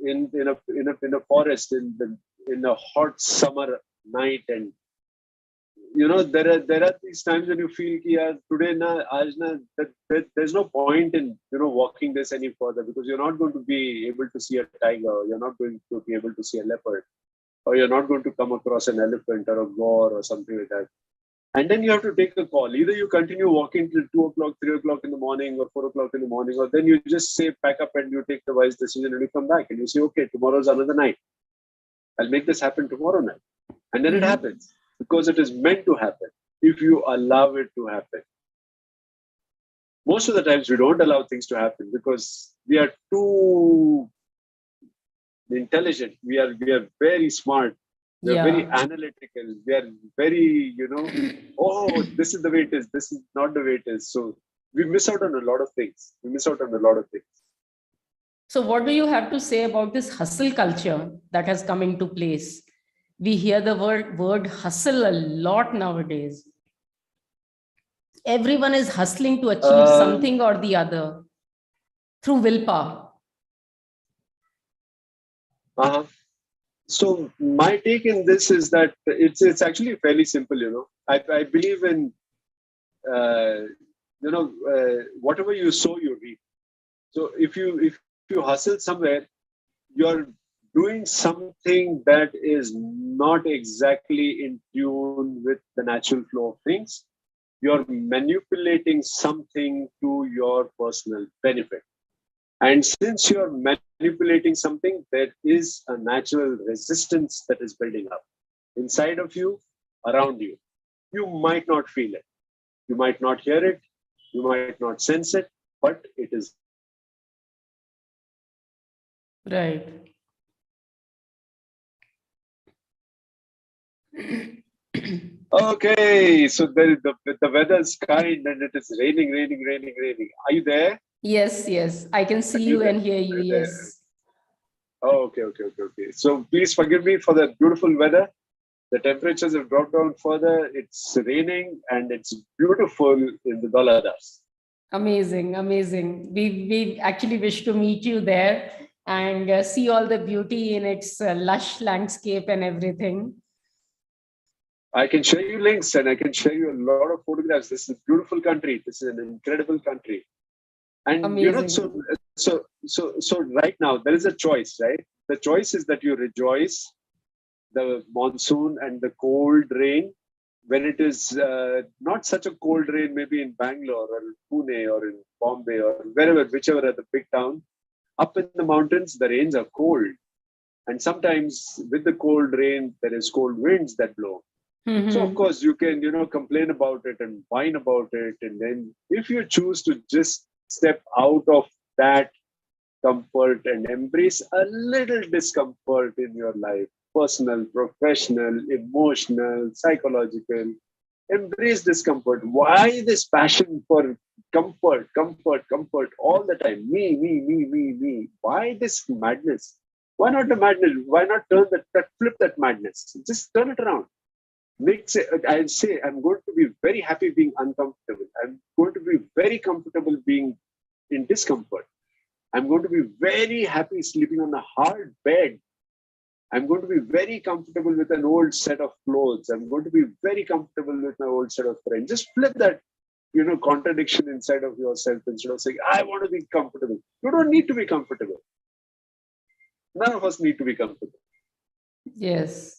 in a forest in a hot summer night, and there are these times when you feel that there's no point in walking this any further, because you're not going to be able to see a tiger, you're not going to be able to see a leopard, or you're not going to come across an elephant or a boar or something like that. And then you have to take a call. Either you continue walking till 2 o'clock, 3 o'clock in the morning, or 4 o'clock in the morning, or then you just say pack up and you take the wise decision and you come back and you say, okay, tomorrow's another night. I'll make this happen tomorrow night. And then it happens because it is meant to happen if you allow it to happen. Most of the times we don't allow things to happen because we are too intelligent. We are very smart. We are very analytical. We are very, oh, this is the way it is. This is not the way it is. So we miss out on a lot of things. So what do you have to say about this hustle culture that has come into place? We hear the word hustle a lot nowadays. Everyone is hustling to achieve something or the other through willpower. So my take in this is that it's actually fairly simple. I believe in whatever you sow, you reap. So if you hustle somewhere, you're doing something that is not exactly in tune with the natural flow of things. You're manipulating something to your personal benefit. And since you're manipulating something, there is a natural resistance that is building up inside of you, around you. you might not feel it. You might not hear it. You might not sense it, but it is. Right. Okay, so the weather is kind and it is raining, raining, raining, raining. Are you there? Yes, yes. I can see Are you you there? and hear you. Are you there? Yes. Oh, okay. So please forgive me for the beautiful weather. The temperatures have dropped down further. It's raining and it's beautiful in the Doladas. Amazing, amazing. We actually wish to meet you there and see all the beauty in its lush landscape and everything. I can share you links and I can share you a lot of photographs. This is a beautiful country. This is an incredible country. And Amazing. so right now there is a choice, right? The choice is that you rejoice the monsoon and the cold rain when it is not such a cold rain, maybe in Bangalore or in Pune or in Bombay or wherever, whichever are the big town. Up in the mountains, the rains are cold. And sometimes with the cold rain, there is cold winds that blow. So of course you can, complain about it and whine about it. And then if you choose to just step out of that comfort and embrace a little discomfort in your life, personal, professional, emotional, psychological, embrace discomfort. Why this passion for comfort all the time? Me. Why this madness? Why not the madness? Why not flip that madness? Just turn it around. I'll say, I'm going to be very happy being uncomfortable. I'm going to be very comfortable being in discomfort. I'm going to be very happy sleeping on a hard bed. I'm going to be very comfortable with an old set of clothes. I'm going to be very comfortable with my old set of friends. Just flip that, contradiction inside of yourself instead of saying, I want to be comfortable. You don't need to be comfortable. None of us need to be comfortable. Yes.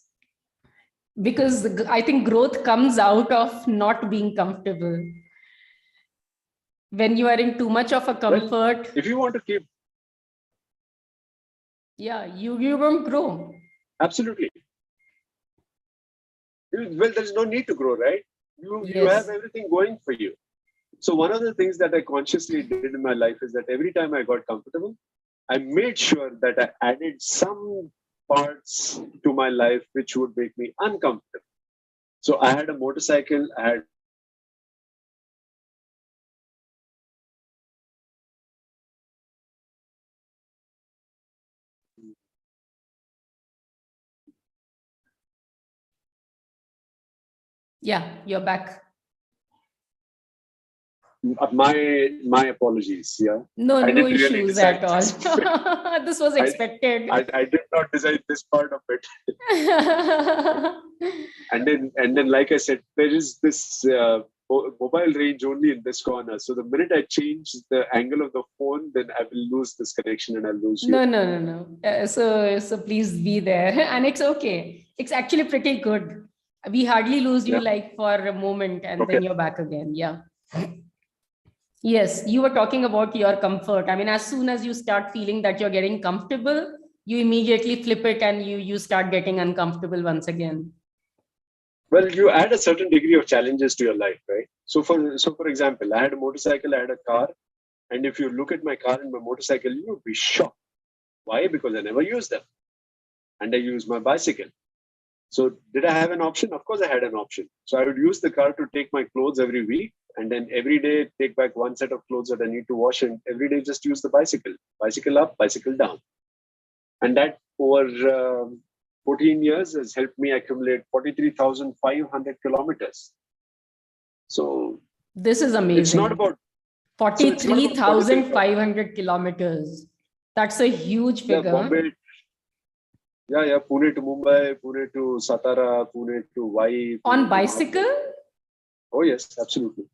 Because I think growth comes out of not being comfortable. When you are in too much of a comfort. Well, if you want to keep. Yeah, you won't grow. Absolutely. Well, there's no need to grow, right? You have everything going for you. So one of the things that I consciously did in my life is that every time I got comfortable, I made sure that I added some parts to my life which would make me uncomfortable. So I had a motorcycle, I had Yeah, you're back. my apologies. Yeah. No issues really at all. This was expected. I did not design this part of it. and then, like I said, there is this mobile range only in this corner. So the minute I change the angle of the phone, then I will lose this connection and I'll lose you. No. So please be there, and it's okay. It's actually pretty good. We hardly lose you like for a moment, and then you're back again. Yeah. Yes, you were talking about your comfort. I mean, as soon as you start feeling that you're getting comfortable, you immediately flip it and you start getting uncomfortable once again. Well, you add a certain degree of challenges to your life, right? So for example, I had a motorcycle, I had a car, and if you look at my car and my motorcycle, you would be shocked. Why? Because I never use them, and I use my bicycle. So did I have an option? Of course I had an option. So I would use the car to take my clothes every week, and then every day take back one set of clothes that I need to wash, and every day just use the bicycle. Bicycle up, bicycle down. And that over 14 years has helped me accumulate 43,500 kilometers. So this is amazing. It's not about 43,500 kilometers. That's a huge figure. Yeah, Bombay. Yeah, Pune to Mumbai, Pune to Satara, Pune to Vai. On bicycle? Oh, yes, absolutely.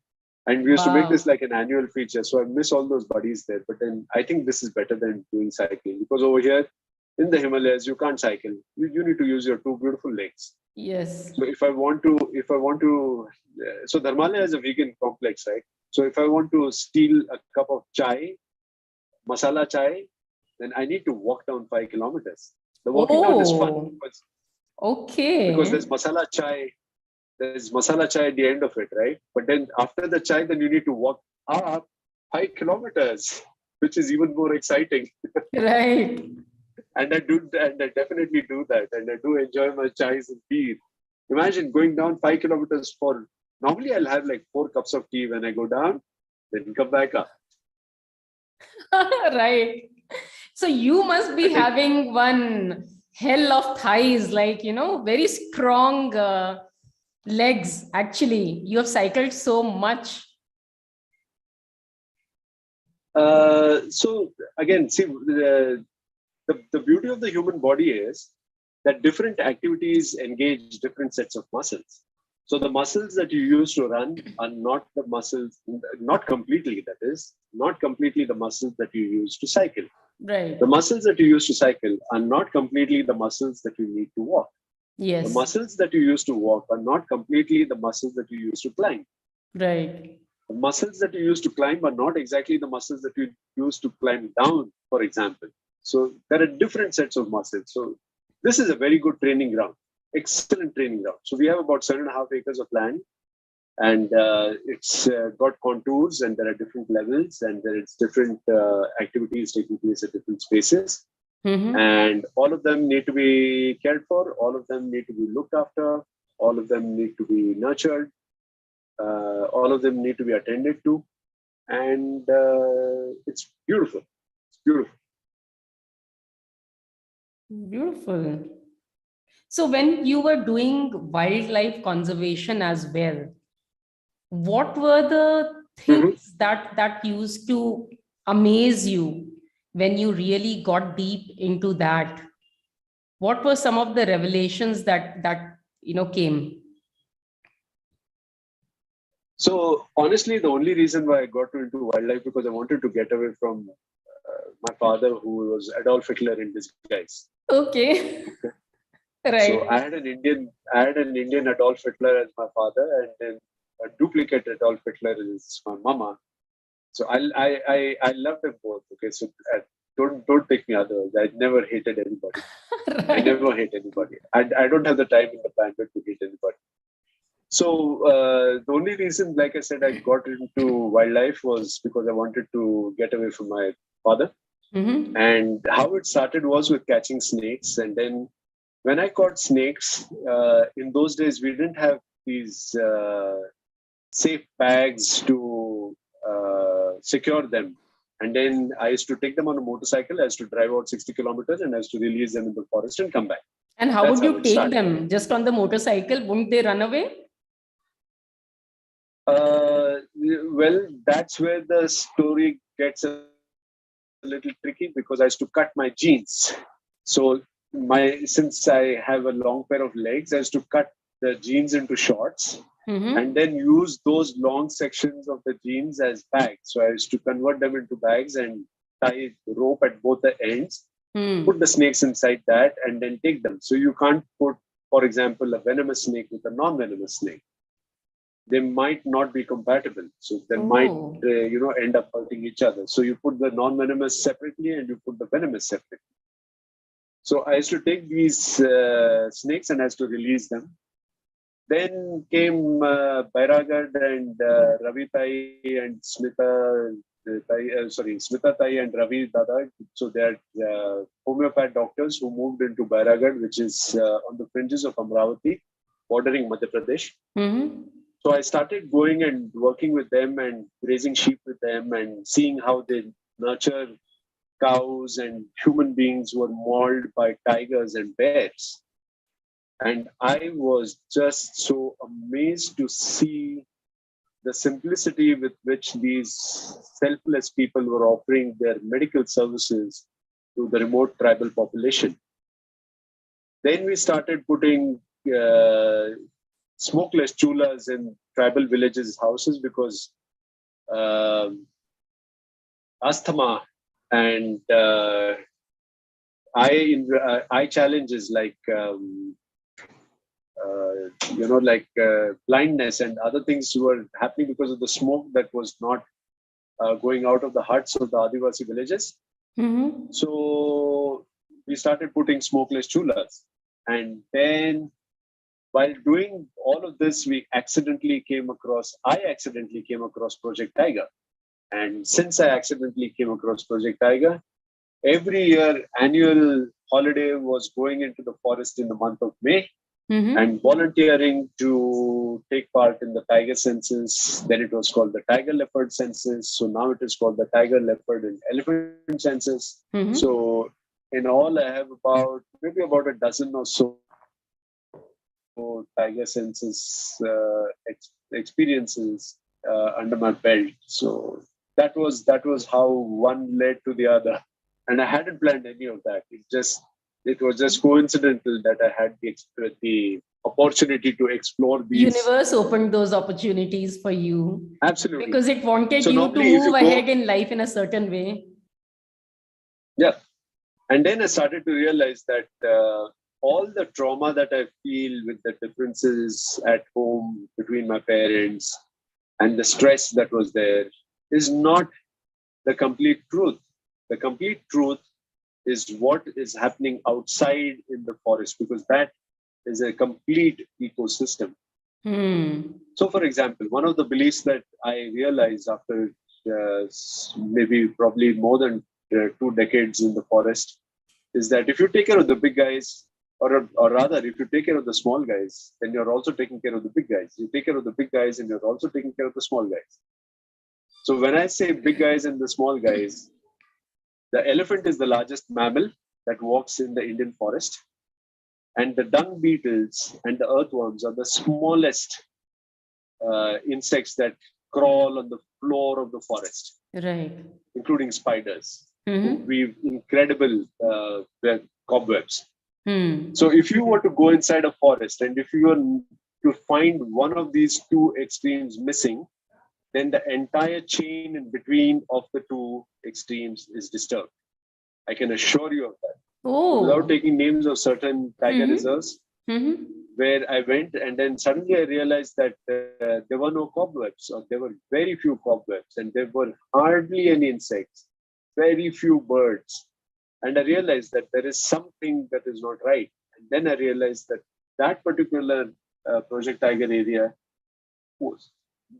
And we used to make this like an annual feature. So I miss all those buddies there. But then I think this is better than doing cycling, because over here in the Himalayas, you can't cycle. You need to use your two beautiful legs. Yes. So if I want to, so Dharmalaya is a vegan complex, right? So if I want to steal a cup of chai, masala chai, then I need to walk down 5 kilometers. The walking down is fun. Okay. Because there's masala chai, there's masala chai at the end of it, right? But then after the chai, then you need to walk up 5 kilometers, which is even more exciting. Right. And I definitely do that. And I do enjoy my chais and tea. Imagine going down 5 kilometers for, normally I'll have like 4 cups of tea when I go down, then come back up. Right. So you must be having one hell of thighs, like, very strong legs. Actually, you have cycled so much. So again, see, the beauty of the human body is that different activities engage different sets of muscles. So the muscles that you use to run are not the muscles, not completely, that is, not completely the muscles that you use to cycle. Right. The muscles that you use to cycle are not completely the muscles that you need to walk. Yes. The muscles that you use to walk are not completely the muscles that you use to climb. Right. The muscles that you use to climb are not exactly the muscles that you use to climb down, for example. So there are different sets of muscles. So this is a very good training ground, excellent training ground. So we have about 7.5 acres of land, and it's got contours, and there are different levels, and there is different activities taking place at different spaces. Mm-hmm. And all of them need to be cared for. All of them need to be looked after. All of them need to be nurtured. All of them need to be attended to. And it's beautiful. It's beautiful. Beautiful. So when you were doing wildlife conservation as well, what were the things that used to amaze you when you really got deep into that? What were some of the revelations that came? So honestly, the only reason why I got into wildlife because I wanted to get away from my father, who was Adolf Hitler in disguise. Okay. Right. So I had an Indian Adolf Hitler as my father, and then a duplicate Adolf Hitler is my mama. So I love them both. Okay, so don't take me otherwise. I never hated anybody. Right. I never hate anybody. I don't have the time in the bandwidth to hate anybody. So the only reason, like I said, I got into wildlife was because I wanted to get away from my father. Mm-hmm. And how it started was with catching snakes. And then when I caught snakes, in those days, we didn't have these safe bags to secure them. And then I used to take them on a motorcycle. I used to drive out 60 kilometers and I used to release them in the forest and come back. And how That's would you it take started. them? Just on the motorcycle? Wouldn't they run away? Well, that's where the story gets a little tricky because I used to cut my jeans. So since I have a long pair of legs, I used to cut the jeans into shorts. Mm-hmm. And then use those long sections of the jeans as bags. So I used to convert them into bags and tie rope at both the ends, put the snakes inside that, and then take them. So you can't put, for example, a venomous snake with a non-venomous snake. They might not be compatible. So they might, end up hurting each other. So you put the non-venomous separately and you put the venomous separately. So I used to take these snakes and I used to release them. Then came Bairagad and Ravi Tai and Smita Tai and Ravi Dada. So they are homeopath doctors who moved into Bairagad, which is on the fringes of Amravati, bordering Madhya Pradesh. Mm-hmm. So I started going and working with them and raising sheep with them and seeing how they nurture cows and human beings who were mauled by tigers and bears. And I was just so amazed to see the simplicity with which these selfless people were offering their medical services to the remote tribal population. Then we started putting smokeless chulas in tribal villages' houses because asthma and eye challenges like blindness and other things were happening because of the smoke that was not going out of the huts of the Adivasi villages. Mm-hmm. So we started putting smokeless chulas. And then while doing all of this, I accidentally came across Project Tiger. And since I accidentally came across Project Tiger, every year, annual holiday was going into the forest in the month of May and volunteering to take part in the tiger census. Then it was called the tiger leopard census. So now it is called the tiger, leopard, and elephant census. So in all, I have maybe about a dozen or so tiger census experiences under my belt. So that was how one led to the other, and I hadn't planned any of that. It was just coincidental that I had the opportunity to explore these. Universe opened those opportunities for you. Absolutely. Because it wanted you to move ahead in life in a certain way. Yeah. And then I started to realize that all the trauma that I feel with the differences at home between my parents and the stress that was there is not the complete truth. The complete truth is what is happening outside in the forest, because that is a complete ecosystem. So, for example, one of the beliefs that I realized after probably more than 2 decades in the forest is that if you take care of the big guys, or rather, if you take care of the small guys, then you're also taking care of the big guys. You take care of the big guys and you're also taking care of the small guys. So when I say big guys and the small guys, the elephant is the largest mammal that walks in the Indian forest. And the dung beetles and the earthworms are the smallest insects that crawl on the floor of the forest, right? Including spiders, who weave incredible cobwebs. So if you were to go inside a forest and if you were to find one of these two extremes missing, then the entire chain in between of the two extremes is disturbed. I can assure you of that. Without taking names of certain tiger reserves, where I went, and then suddenly I realized that there were no cobwebs, or there were very few cobwebs, and there were hardly any insects, very few birds. And I realized that there is something that is not right. And then I realized that that particular Project Tiger area was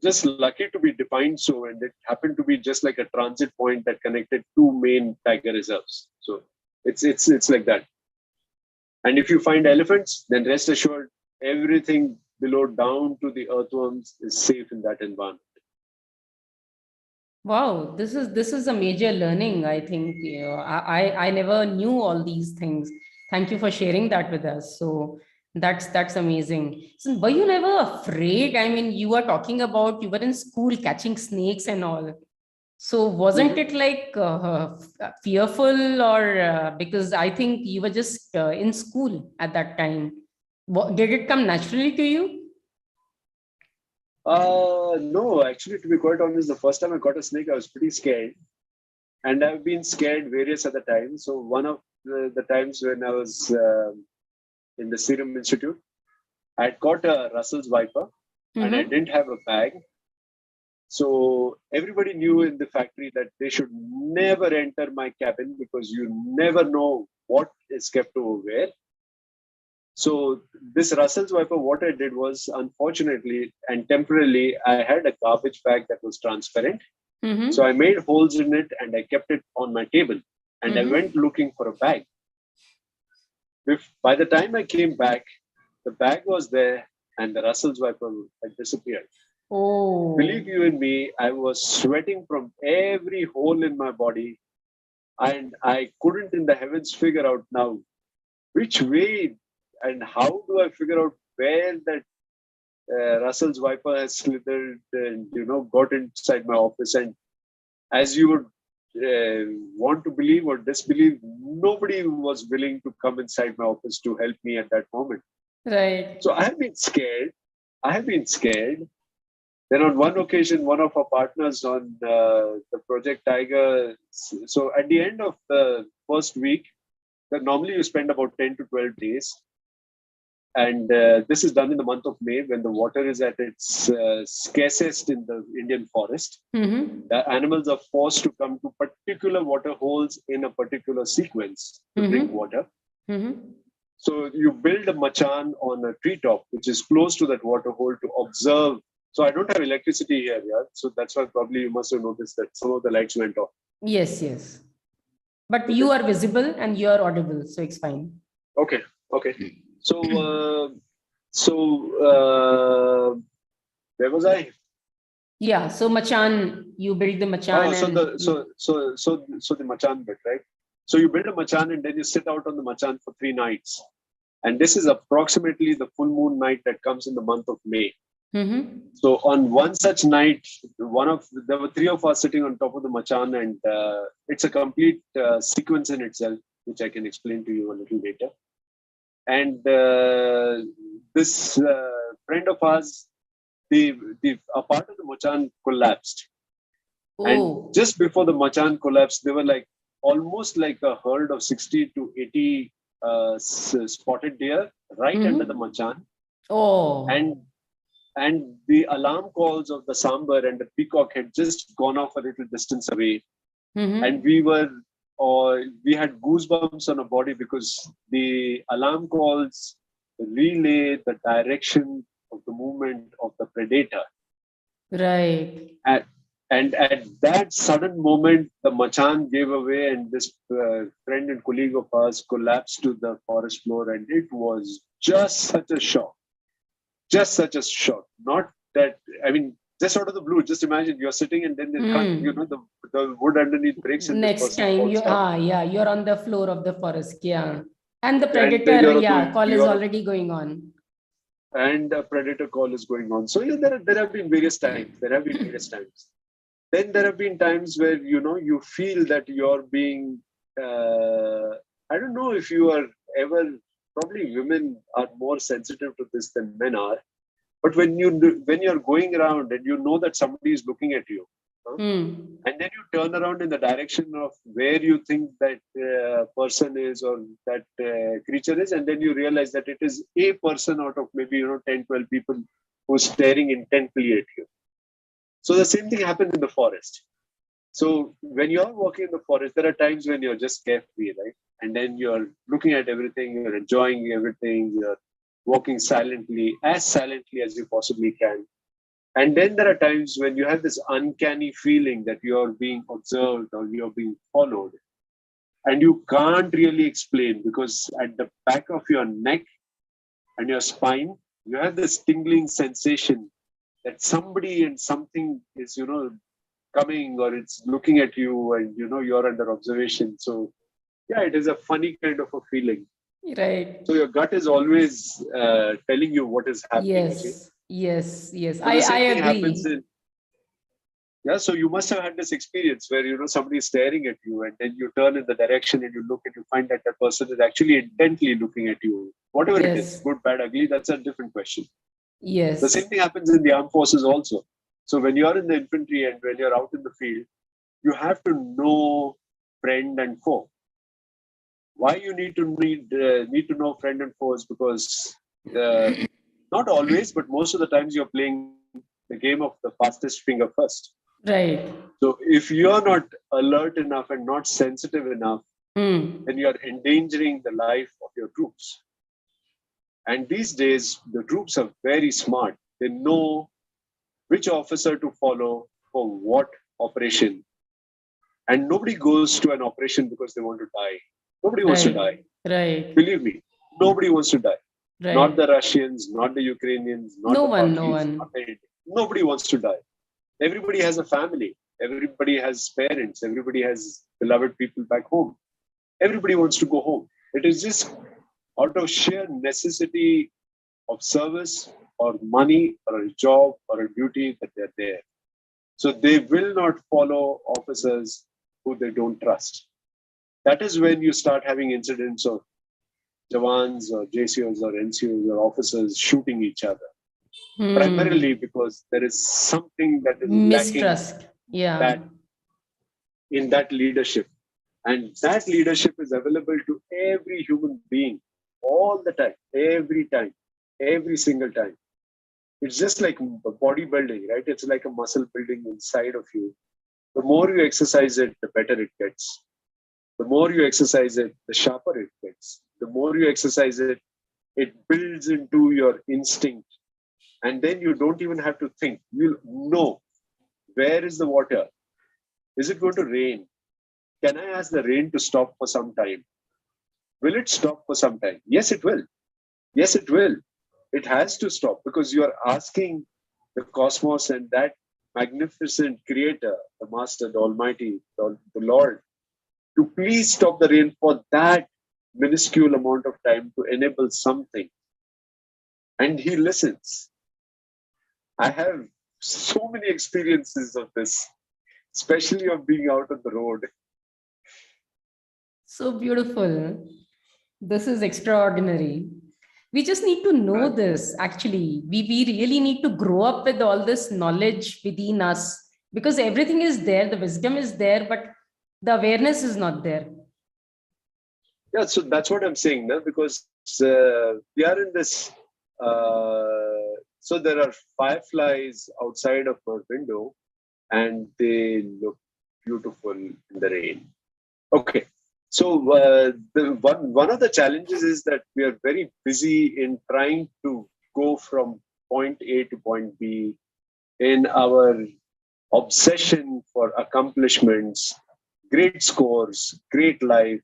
just lucky to be defined so, and it happened to be just like a transit point that connected two main tiger reserves. So it's like that. And if you find elephants, then rest assured, everything below down to the earthworms is safe in that environment. Wow, this is a major learning. I think I never knew all these things. Thank you for sharing that with us. So that's amazing. So were you never afraid? I mean, you were talking about you were in school catching snakes and all. So wasn't it like fearful, or because I think you were just in school at that time? Did it come naturally to you? No, actually, to be quite honest, the first time I caught a snake, I was pretty scared. And I've been scared various other times. So one of the times when I was in the Serum Institute, I had caught a Russell's viper and I didn't have a bag. So everybody knew in the factory that they should never enter my cabin because you never know what is kept over where. So this Russell's viper, what I did was, unfortunately and temporarily, I had a garbage bag that was transparent. So I made holes in it and I kept it on my table. And I went looking for a bag. By the time I came back, the bag was there and the Russell's viper had disappeared. Oh. Believe you in me, I was sweating from every hole in my body. And I couldn't in the heavens figure out now which way and how do I figure out where that Russell's viper has slithered and, got inside my office. And as you would want to believe or disbelieve, nobody was willing to come inside my office to help me at that moment. Right. So I have been scared. Then on one occasion, one of our partners on the Project Tiger, so at the end of the first week, normally you spend about 10 to 12 days. And this is done in the month of May when the water is at its scarcest in the Indian forest. The animals are forced to come to particular water holes in a particular sequence to drink water. So you build a machan on a treetop, which is close to that water hole to observe. So I don't have electricity here, yeah. So that's why probably you must have noticed that some of the lights went off. Yes, yes. But you are visible and you are audible, so it's fine. Okay, okay. Where was I? Yeah, so machan, you build the machan. So the machan bit, right? So you build a machan and then you sit out on the machan for 3 nights. And this is approximately the full moon night that comes in the month of May. Mm-hmm. So on one such night, there were 3 of us sitting on top of the machan, and it's a complete sequence in itself, which I can explain to you a little later. And this friend of ours, a part of the machan collapsed. Oh. And just before the machan collapsed, they were like almost like a herd of 60 to 80 spotted deer right under the machan. Oh. And the alarm calls of the sambar and the peacock had just gone off a little distance away. And we had goosebumps on our body because the alarm calls relay the direction of the movement of the predator. Right. And at that sudden moment, the machan gave away, and this friend and colleague of ours collapsed to the forest floor, and it was just such a shock. Just such a shock. Not that, I mean, just out of the blue. Just imagine you're sitting and then the wood underneath breaks. And next time you're on the floor of the forest. Yeah. And the predator, call is already going on. And a predator call is going on. So there have been various times. Then there have been times where, you feel that you're being, I don't know if you are ever, probably women are more sensitive to this than men are. But when you're going around and you know that somebody is looking at you, and then you turn around in the direction of where you think that person is or that creature is, and then you realize that it is a person out of maybe 10, 12 people who's staring intently at you. So the same thing happens in the forest. So when you're walking in the forest, there are times when you're just carefree, right? And then you're looking at everything, you're enjoying everything, you're walking silently as you possibly can. And then there are times when you have this uncanny feeling that you're being observed or you're being followed. And you can't really explain, because at the back of your neck and your spine, you have this tingling sensation that somebody and something is, coming, or it's looking at you, and you're under observation. So yeah, it is a funny kind of a feeling. Right. So your gut is always telling you what is happening. Yes. So I agree. So you must have had this experience where somebody is staring at you, and then you turn in the direction and you look and you find that that person is actually intently looking at you. Whatever it is, good, bad, ugly, that's a different question. Yes. The same thing happens in the armed forces also. So when you're in the infantry and when you're out in the field, you have to know friend and foe. Why you need to know friend and foe is because not always, but most of the times you're playing the game of the fastest finger first. Right. So if you're not alert enough and not sensitive enough, then you're endangering the life of your troops. And these days, the troops are very smart. They know which officer to follow for what operation. And nobody goes to an operation because they want to die. Nobody wants to die. Right. Believe me, nobody wants to die. Right. Not the Russians, not the Ukrainians, not the Pakis, not the Indians. Nobody wants to die. Everybody has a family. Everybody has parents. Everybody has beloved people back home. Everybody wants to go home. It is just out of sheer necessity of service or money or a job or a duty that they're there. So they will not follow officers who they don't trust. That is when you start having incidents of Jawans or JCOs or NCOs or officers shooting each other. Primarily because there is something that is mistrust. In that leadership. And that leadership is available to every human being all the time, every single time. It's just like bodybuilding, right? It's like a muscle building inside of you. The more you exercise it, the better it gets. The more you exercise it, the sharper it gets. the more you exercise it, it builds into your instinct. And then you don't even have to think. You'll know, where is the water? Is it going to rain? Can I ask the rain to stop for some time? Will it stop for some time? Yes, it will. Yes, it will. It has to stop because you are asking the cosmos and that magnificent creator, the master, the almighty, the Lord, to please stop the rain for that minuscule amount of time to enable something. And he listens. I have so many experiences of this, especially of being out on the road. So beautiful. This is extraordinary. We just need to know this, actually. We really need to grow up with all this knowledge within us, because everything is there, the wisdom is there, but the awareness is not there. Yeah, so that's what I'm saying, no? Because we are in this. So there are fireflies outside of our window, and they look beautiful in the rain. Okay. So one of the challenges is that we are very busy in trying to go from point A to point B in our obsession for accomplishments, great scores, great life,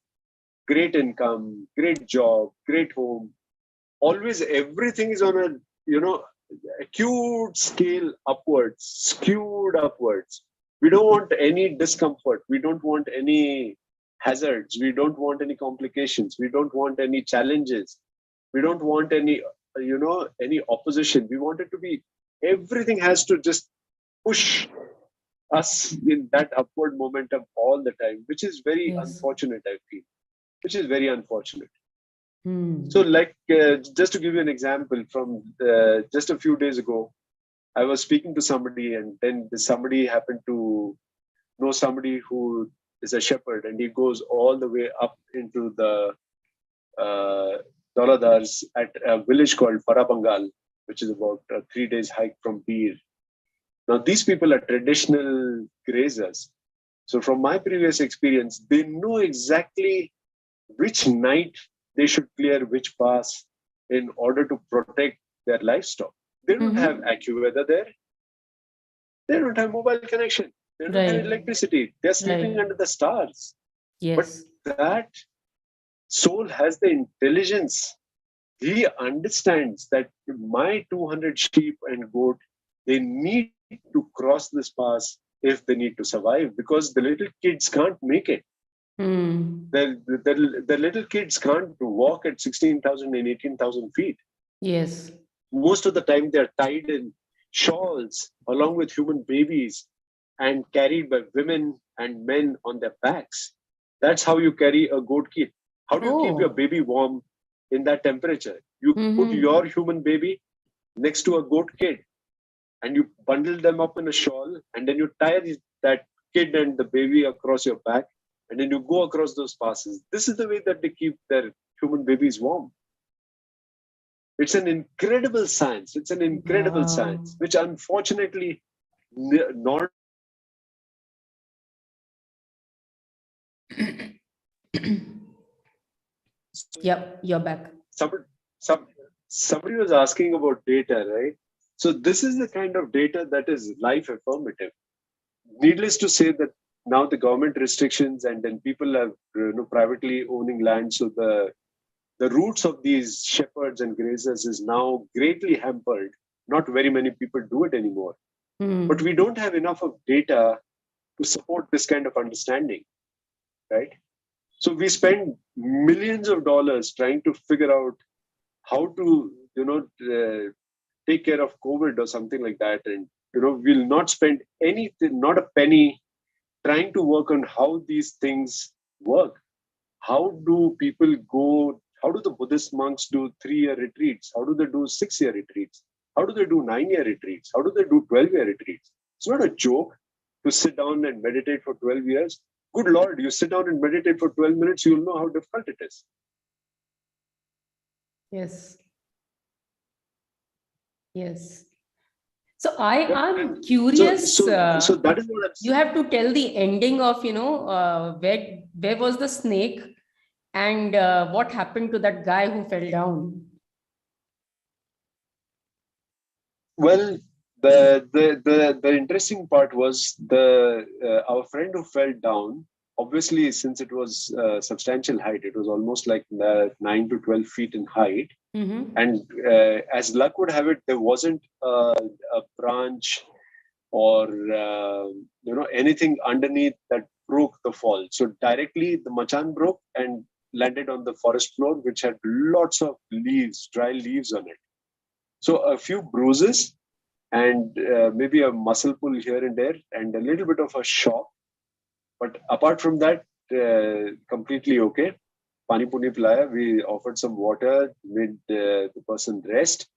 great income, great job, great home. Always everything is on a acute scale upwards, skewed upwards. We don't want any discomfort. We don't want any hazards. We don't want any complications. We don't want any challenges. We don't want any, any opposition. We want it to be, everything has to just push us in that upward momentum all the time, which is very unfortunate, I feel, which is very unfortunate. So like, just to give you an example from just a few days ago, I was speaking to somebody and then somebody happened to know somebody who is a shepherd, and he goes all the way up into the Doladars at a village called Parabangal, which is about a 3 days hike from Bir. Now, these people are traditional grazers. So from my previous experience, they know exactly which night they should clear which pass in order to protect their livestock. They don't have AccuWeather there. They don't have mobile connection. They don't have electricity. They're sleeping under the stars. Yes. But that soul has the intelligence. He understands that my 200 sheep and goat, they need to cross this pass if they need to survive, because the little kids can't make it. The little kids can't walk at 16,000 and 18,000 feet. Yes. Most of the time they're tied in shawls along with human babies and carried by women and men on their backs. That's how you carry a goat kid. How do you keep your baby warm in that temperature? You put your human baby next to a goat kid and you bundle them up in a shawl, and then you tie that kid and the baby across your back, and then you go across those passes. This is the way that they keep their human babies warm. It's an incredible science. It's an incredible science, which unfortunately not. Yep, you're back. Somebody was asking about data, right? So this is the kind of data that is life affirmative. Needless to say that now the government restrictions and then people are privately owning land. So the roots of these shepherds and grazers is now greatly hampered. Not very many people do it anymore. But we don't have enough of data to support this kind of understanding, right? So we spend millions of dollars trying to figure out how to, take care of COVID or something like that. And, we'll not spend anything, not a penny, trying to work on how these things work. How do people go? How do the Buddhist monks do 3-year retreats? How do they do 6-year retreats? How do they do 9-year retreats? How do they do 12-year retreats? It's not a joke to sit down and meditate for 12 years. Good Lord, you sit down and meditate for 12 minutes, you'll know how difficult it is. Yes. Yes. So I'm curious. So that is what I'm saying. You have to tell the ending of, where was the snake And what happened to that guy who fell down? Well, the interesting part was our friend who fell down. Obviously, since it was substantial height, it was almost like 9 to 12 feet in height. Mm-hmm. And as luck would have it, there wasn't a branch or anything underneath that broke the fall. So directly the machan broke and landed on the forest floor, which had lots of leaves, dry leaves on it. So a few bruises and maybe a muscle pull here and there and a little bit of a shock. But apart from that, completely okay. Pani puni pilaya, we offered some water, made the person rest.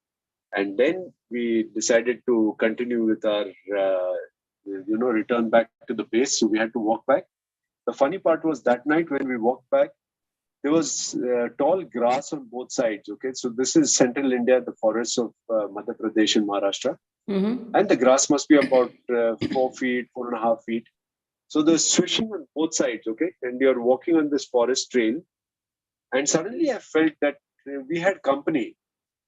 And then we decided to continue with our, return back to the base. So we had to walk back. The funny part was that night when we walked back, there was tall grass on both sides. Okay, so this is central India, the forests of Madhya Pradesh and Maharashtra, and the grass must be about 4 feet, 4.5 feet. So there's swishing on both sides. Okay, and you're walking on this forest trail, and suddenly I felt that we had company,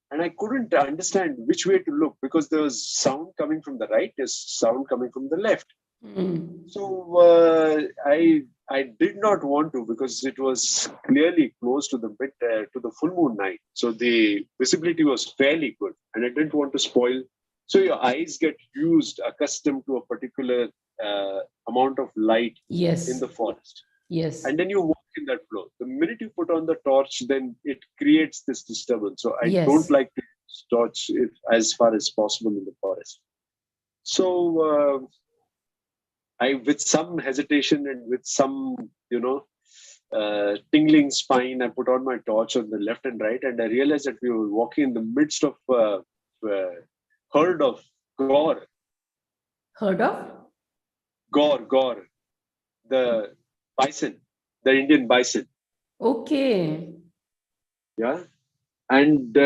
and I couldn't understand which way to look because there was sound coming from the right, there's sound coming from the left. So I did not want to because it was clearly close to the full moon night. So the visibility was fairly good, and I didn't want to spoil. So your eyes get accustomed to a particular amount of light in the forest. Yes. And then you walk in that flow. The minute you put on the torch, then it creates this disturbance. So I don't like to use torch as far as possible in the forest. So I, with some hesitation and with some, tingling spine, I put on my torch on the left and right, and I realized that we were walking in the midst of a herd of gore. Heard of? Gore, the bison, the Indian bison. Okay. Yeah. And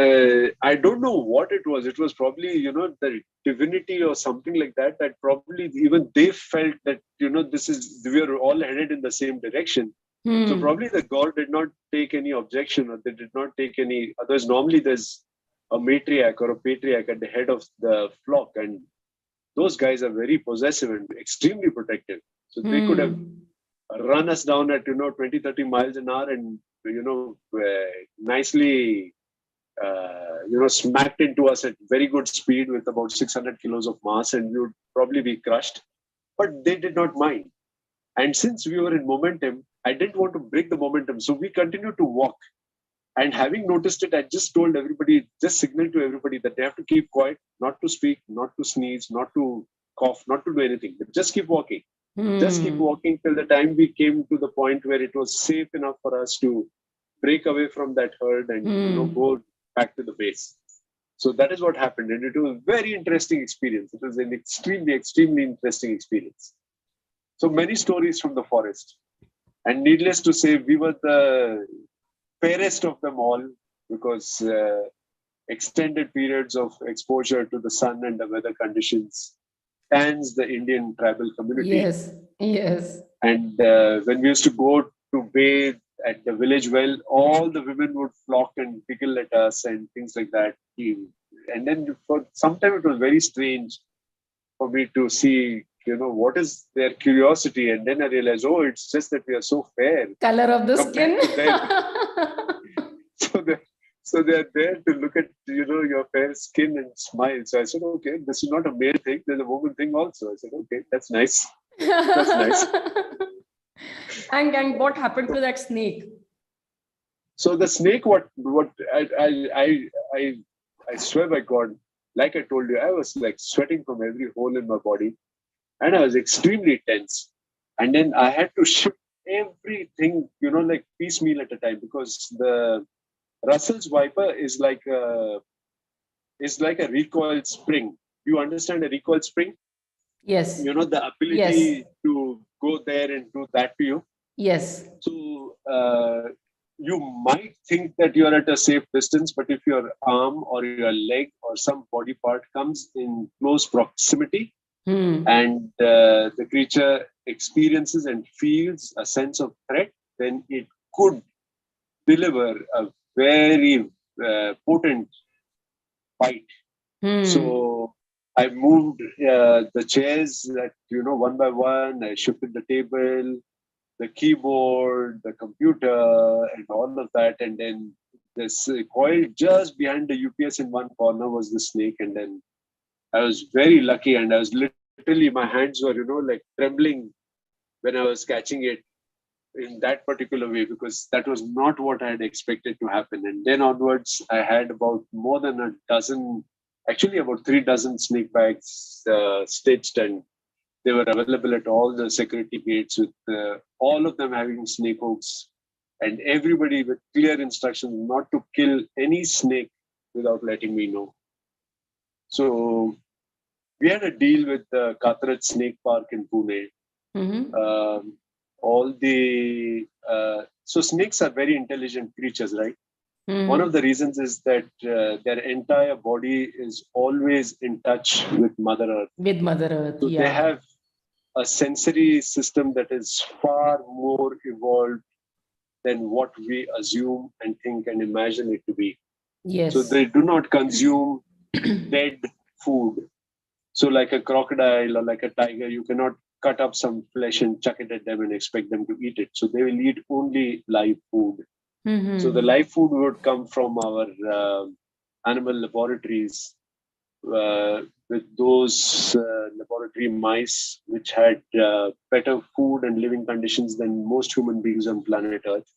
I don't know what it was. It was probably, the divinity or something like that, that probably even they felt that, we are all headed in the same direction. So probably the god did not take any objection, or they did not take any, otherwise normally there's a matriarch or a patriarch at the head of the flock. And those guys are very possessive and extremely protective. So they could have run us down at 20, 30 miles an hour and nicely smacked into us at very good speed with about 600 kilos of mass, and we would probably be crushed. But they did not mind. And since we were in momentum, I didn't want to break the momentum. So we continued to walk. And having noticed it, I just told everybody, just signaled to everybody that they have to keep quiet, not to speak, not to sneeze, not to cough, not to do anything, but just keep walking. Just keep walking till the time we came to the point where it was safe enough for us to break away from that herd and go back to the base. So that is what happened. And it was a very interesting experience. It was an extremely, extremely interesting experience. So many stories from the forest. And needless to say, we were the fairest of them all because extended periods of exposure to the sun and the weather conditions tans the Indian tribal community. Yes. And when we used to go to bathe at the village well, all the women would flock and giggle at us and things like that. And then for some time it was very strange for me to see, what is their curiosity. And then I realized, it's just that we are so fair. Color of the skin. So they're there to look at, your fair skin and smile. So I said, okay, this is not a male thing. There's a woman thing also. I said, okay, that's nice. That's nice. And what happened to that snake? So the snake, what I swear by God, like I told you, I was like sweating from every hole in my body, and I was extremely tense. And then I had to shift everything, like piecemeal at a time, because the Russell's Viper is like a recoiled spring. Do you understand a recoiled spring? Yes. The ability to go there and do that to you. Yes. So you might think that you are at a safe distance, but if your arm or your leg or some body part comes in close proximity and the creature experiences and feels a sense of threat, then it could deliver a very potent bite. So I moved the chairs that, one by one. I shifted the table, the keyboard, the computer, and all of that. And then this coil just behind the UPS in one corner was the snake. And then I was very lucky, and I was literally, my hands were, like trembling when I was catching it in that particular way, because that was not what I had expected to happen. And then onwards, I had about more than a dozen, actually about 3 dozen snake bags stitched, and they were available at all the security gates, with all of them having snake hooks, and everybody with clear instructions not to kill any snake without letting me know. So we had a deal with the Kathraj Snake Park in Pune. So snakes are very intelligent creatures, right? One of the reasons is that their entire body is always in touch with Mother Earth. With Mother Earth, so they have a sensory system that is far more evolved than what we assume and think and imagine it to be. Yes. So they do not consume dead food. So like a crocodile or like a tiger, you cannot cut up some flesh and chuck it at them and expect them to eat it. So they will eat only live food. So the live food would come from our animal laboratories, with those laboratory mice which had better food and living conditions than most human beings on planet Earth.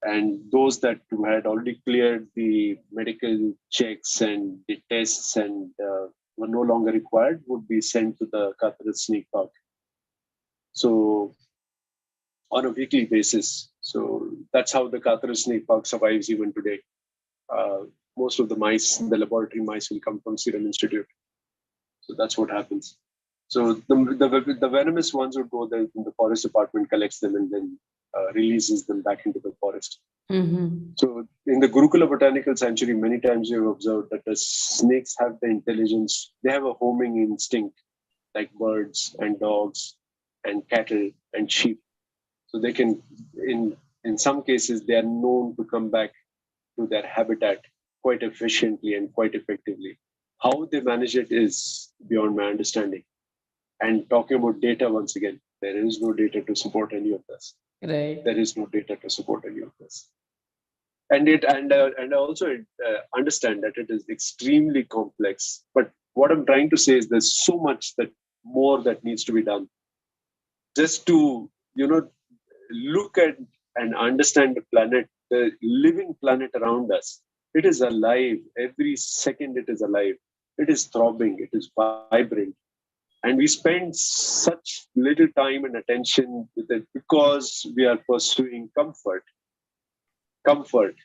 And those that had already cleared the medical checks and the tests and were no longer required would be sent to the Kathraj Snake Park. So on a weekly basis. So that's how the Kathraj Snake Park survives even today. Most of the mice, the laboratory mice, will come from Serum Institute. So that's what happens. So the venomous ones would go there, the forest department collects them and then releases them back into the forest. So in the Gurukula Botanical Sanctuary, many times we have observed that the snakes have the intelligence, they have a homing instinct like birds and dogs and cattle and sheep. So they can, in some cases, they are known to come back to their habitat quite efficiently and quite effectively. How they manage it is beyond my understanding. And talking about data once again, there is no data to support any of this. Right. There is no data to support any of this. And I also understand that it is extremely complex. But what I'm trying to say is there's so much more that needs to be done. Just to, look at and understand the planet, the living planet around us. It is alive. Every second it is alive. It is throbbing. It is vibrant. And we spend such little time and attention with it because we are pursuing comfort. Comfort,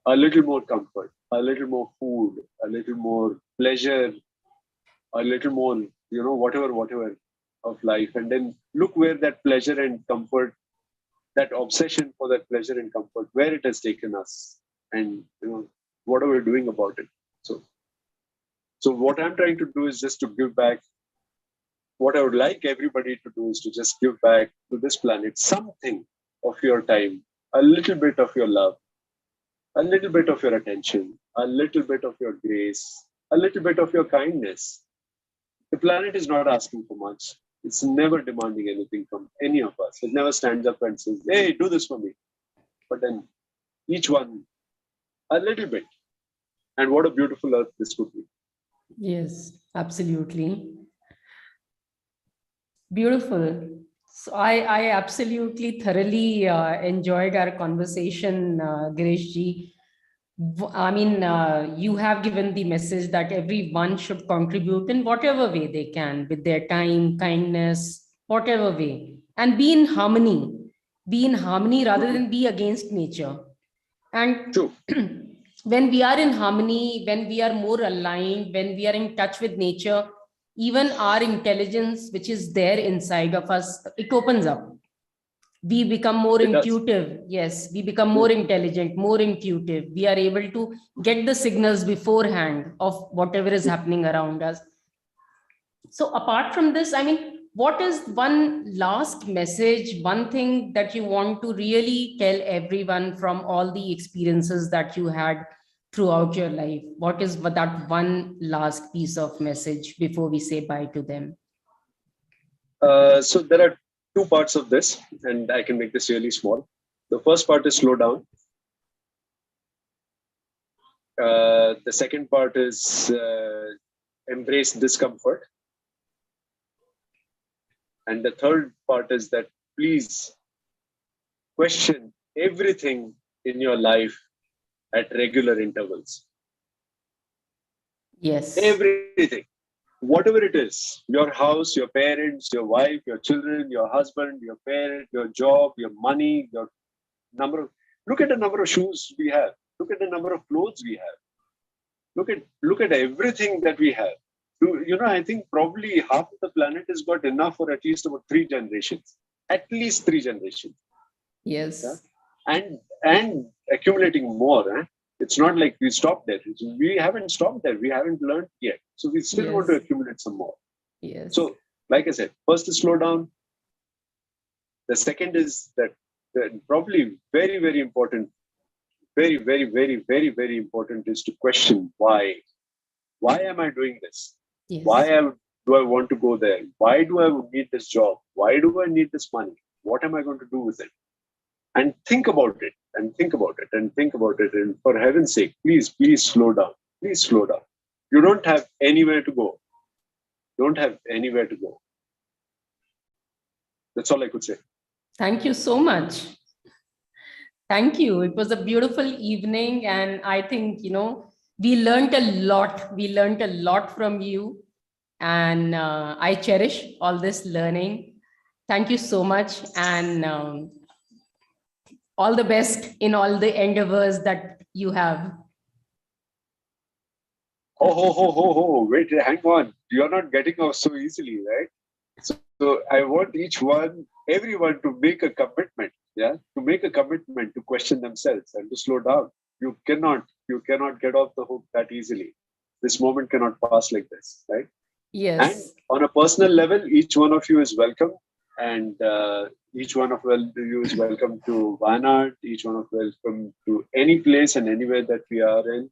a little more comfort, a little more food, a little more pleasure, a little more, whatever of life. And then look where that pleasure and comfort, that obsession for that pleasure and comfort, where it has taken us, and what are we doing about it? So what I'm trying to do is just to give back. What I would like everybody to do is to just give back to this planet something of your time, a little bit of your love, a little bit of your attention, a little bit of your grace, a little bit of your kindness. The planet is not asking for much. It's never demanding anything from any of us. It never stands up and says, hey, do this for me. But then each one, a little bit. And what a beautiful earth this could be. Yes, absolutely. Beautiful. So I absolutely thoroughly enjoyed our conversation, Girish ji. I mean, you have given the message that everyone should contribute in whatever way they can, with their time, kindness, whatever way, and be in harmony. Be in harmony rather than be against nature. And when we are in harmony, when we are more aligned, when we are in touch with nature, even our intelligence, which is there inside of us, it opens up. We become more intuitive. Yes, we become more intelligent, more intuitive. We are able to get the signals beforehand of whatever is happening around us. So apart from this, I mean, what is one last message, one thing that you want to really tell everyone from all the experiences that you had throughout your life? What is that one last piece of message before we say bye to them? So there are two parts of this, and I can make this really small. The first part is slow down. The second part is embrace discomfort. And the third part is that please question everything in your life at regular intervals. Yes. Everything. Whatever it is, your house, your parents, your wife, your children, your husband, your parent, your job, your money, your number of, look at the number of shoes we have. Look at the number of clothes we have. Look at everything that we have. I think probably half of the planet has got enough for at least about 3 generations. At least 3 generations. Yes. Yeah? And accumulating more. It's not like we stopped there. We haven't stopped there. We haven't learned yet. So we still want to accumulate some more. Yes. So, like I said, first is slow down. The second is that probably very, very important, very, very, very, very, very important is to question why. Why am I doing this? Yes. Do I want to go there? Why do I need this job? Why do I need this money? What am I going to do with it? And think about it, and think about it, and think about it. And for heaven's sake, please slow down. Please slow down. You don't have anywhere to go. Don't have anywhere to go. That's all I could say. Thank you so much. Thank you. It was a beautiful evening. And I think, we learned a lot. We learned a lot from you. And I cherish all this learning. Thank you so much. And all the best in all the endeavors that you have. Wait, hang on. You're not getting off so easily, right? So I want everyone to make a commitment, to make a commitment to question themselves and to slow down. You cannot get off the hook that easily. This moment cannot pass like this, right? Yes. And on a personal level, each one of you is welcome. And each one of you is welcome to Wayanad. Each one of you is welcome to any place and anywhere that we are in.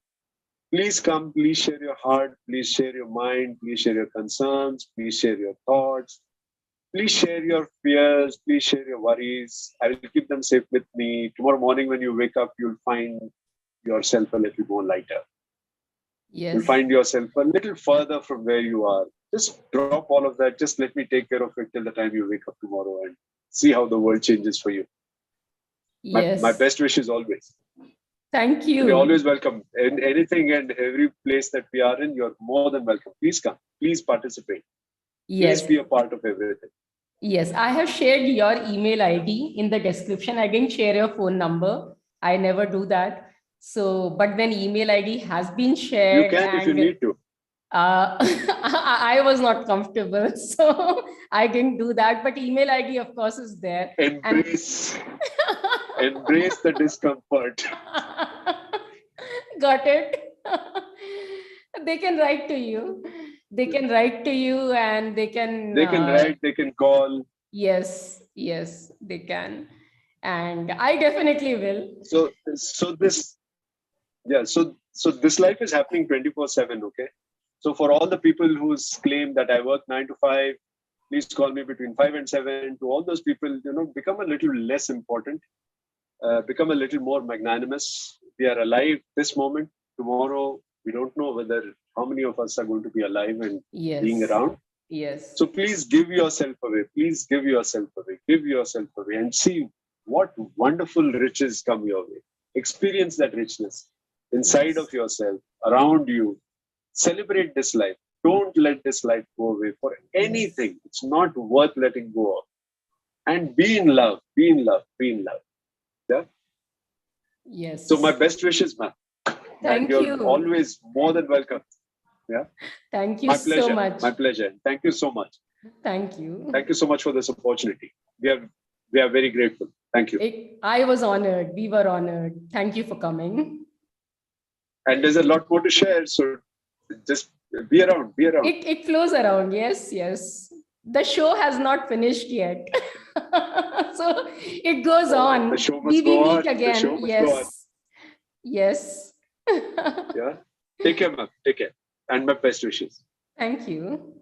Please come, please share your heart, please share your mind, please share your concerns, please share your thoughts, please share your fears, please share your worries. I will keep them safe with me. Tomorrow morning when you wake up, you'll find yourself a little more lighter. Yes. You'll find yourself a little further from where you are. Just drop all of that. Just let me take care of it till the time you wake up tomorrow and see how the world changes for you. Yes. My best wishes always. Thank you. You're always welcome. In anything and every place that we are in, you're more than welcome. Please come. Please participate. Yes. Please be a part of everything. Yes, I have shared your email ID in the description. I didn't share your phone number. I never do that. So, but when email ID has been shared, you can if you need to. I was not comfortable, so I didn't do that. But email ID, of course, is there. Embrace the discomfort. Got it. They can write to you. They can write to you, and they can. They can write. They can call. Yes, they can, and I definitely will. So this life is happening 24/7. Okay. So for all the people who claim that I work 9 to 5, please call me between 5 and 7. To all those people, become a little less important, become a little more magnanimous. We are alive this moment. Tomorrow, we don't know how many of us are going to be alive and being around. Yes. So please give yourself away. Please give yourself away. Give yourself away and see what wonderful riches come your way. Experience that richness inside of yourself, around you. Celebrate this life. Don't let this life go away for anything. It's not worth letting go of. And be in love. Be in love. Be in love. Yeah? Yes. So my best wishes, man. Thank you. You're always more than welcome. Yeah. Thank you so much. My pleasure. Thank you so much. Thank you. Thank you so much for this opportunity. We are very grateful. Thank you. I was honored. We were honored. Thank you for coming. And there's a lot more to share. So just be around. Be around. It flows around. Yes. The show has not finished yet. So it goes on. The show We must go meet on. The show again. must go on. Yes. Yeah. Take care, ma'am. Take care. And my best wishes. Thank you.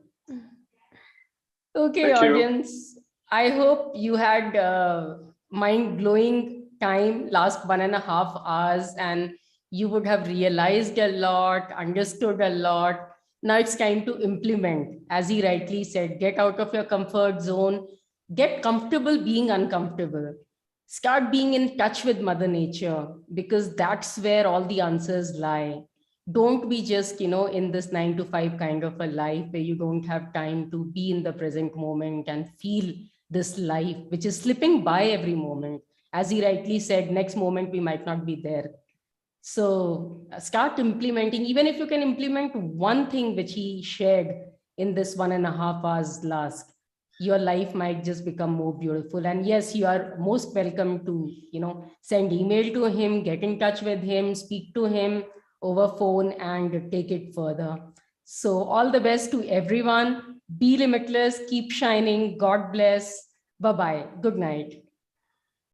Okay, Thank you. audience. I hope you had mind-blowing time last 1.5 hours, and you would have realized a lot, understood a lot. Now it's time to implement. As he rightly said, get out of your comfort zone, get comfortable being uncomfortable. Start being in touch with Mother Nature, because that's where all the answers lie. Don't be just, in this 9 to 5 kind of a life where you don't have time to be in the present moment and feel this life, which is slipping by every moment. As he rightly said, next moment we might not be there. So start implementing, even if you can implement one thing which he shared in this 1.5 hours last, your life might just become more beautiful. And yes, you are most welcome to, send email to him, get in touch with him, speak to him over phone and take it further. So all the best to everyone. Be limitless, keep shining. God bless. Bye-bye. Good night.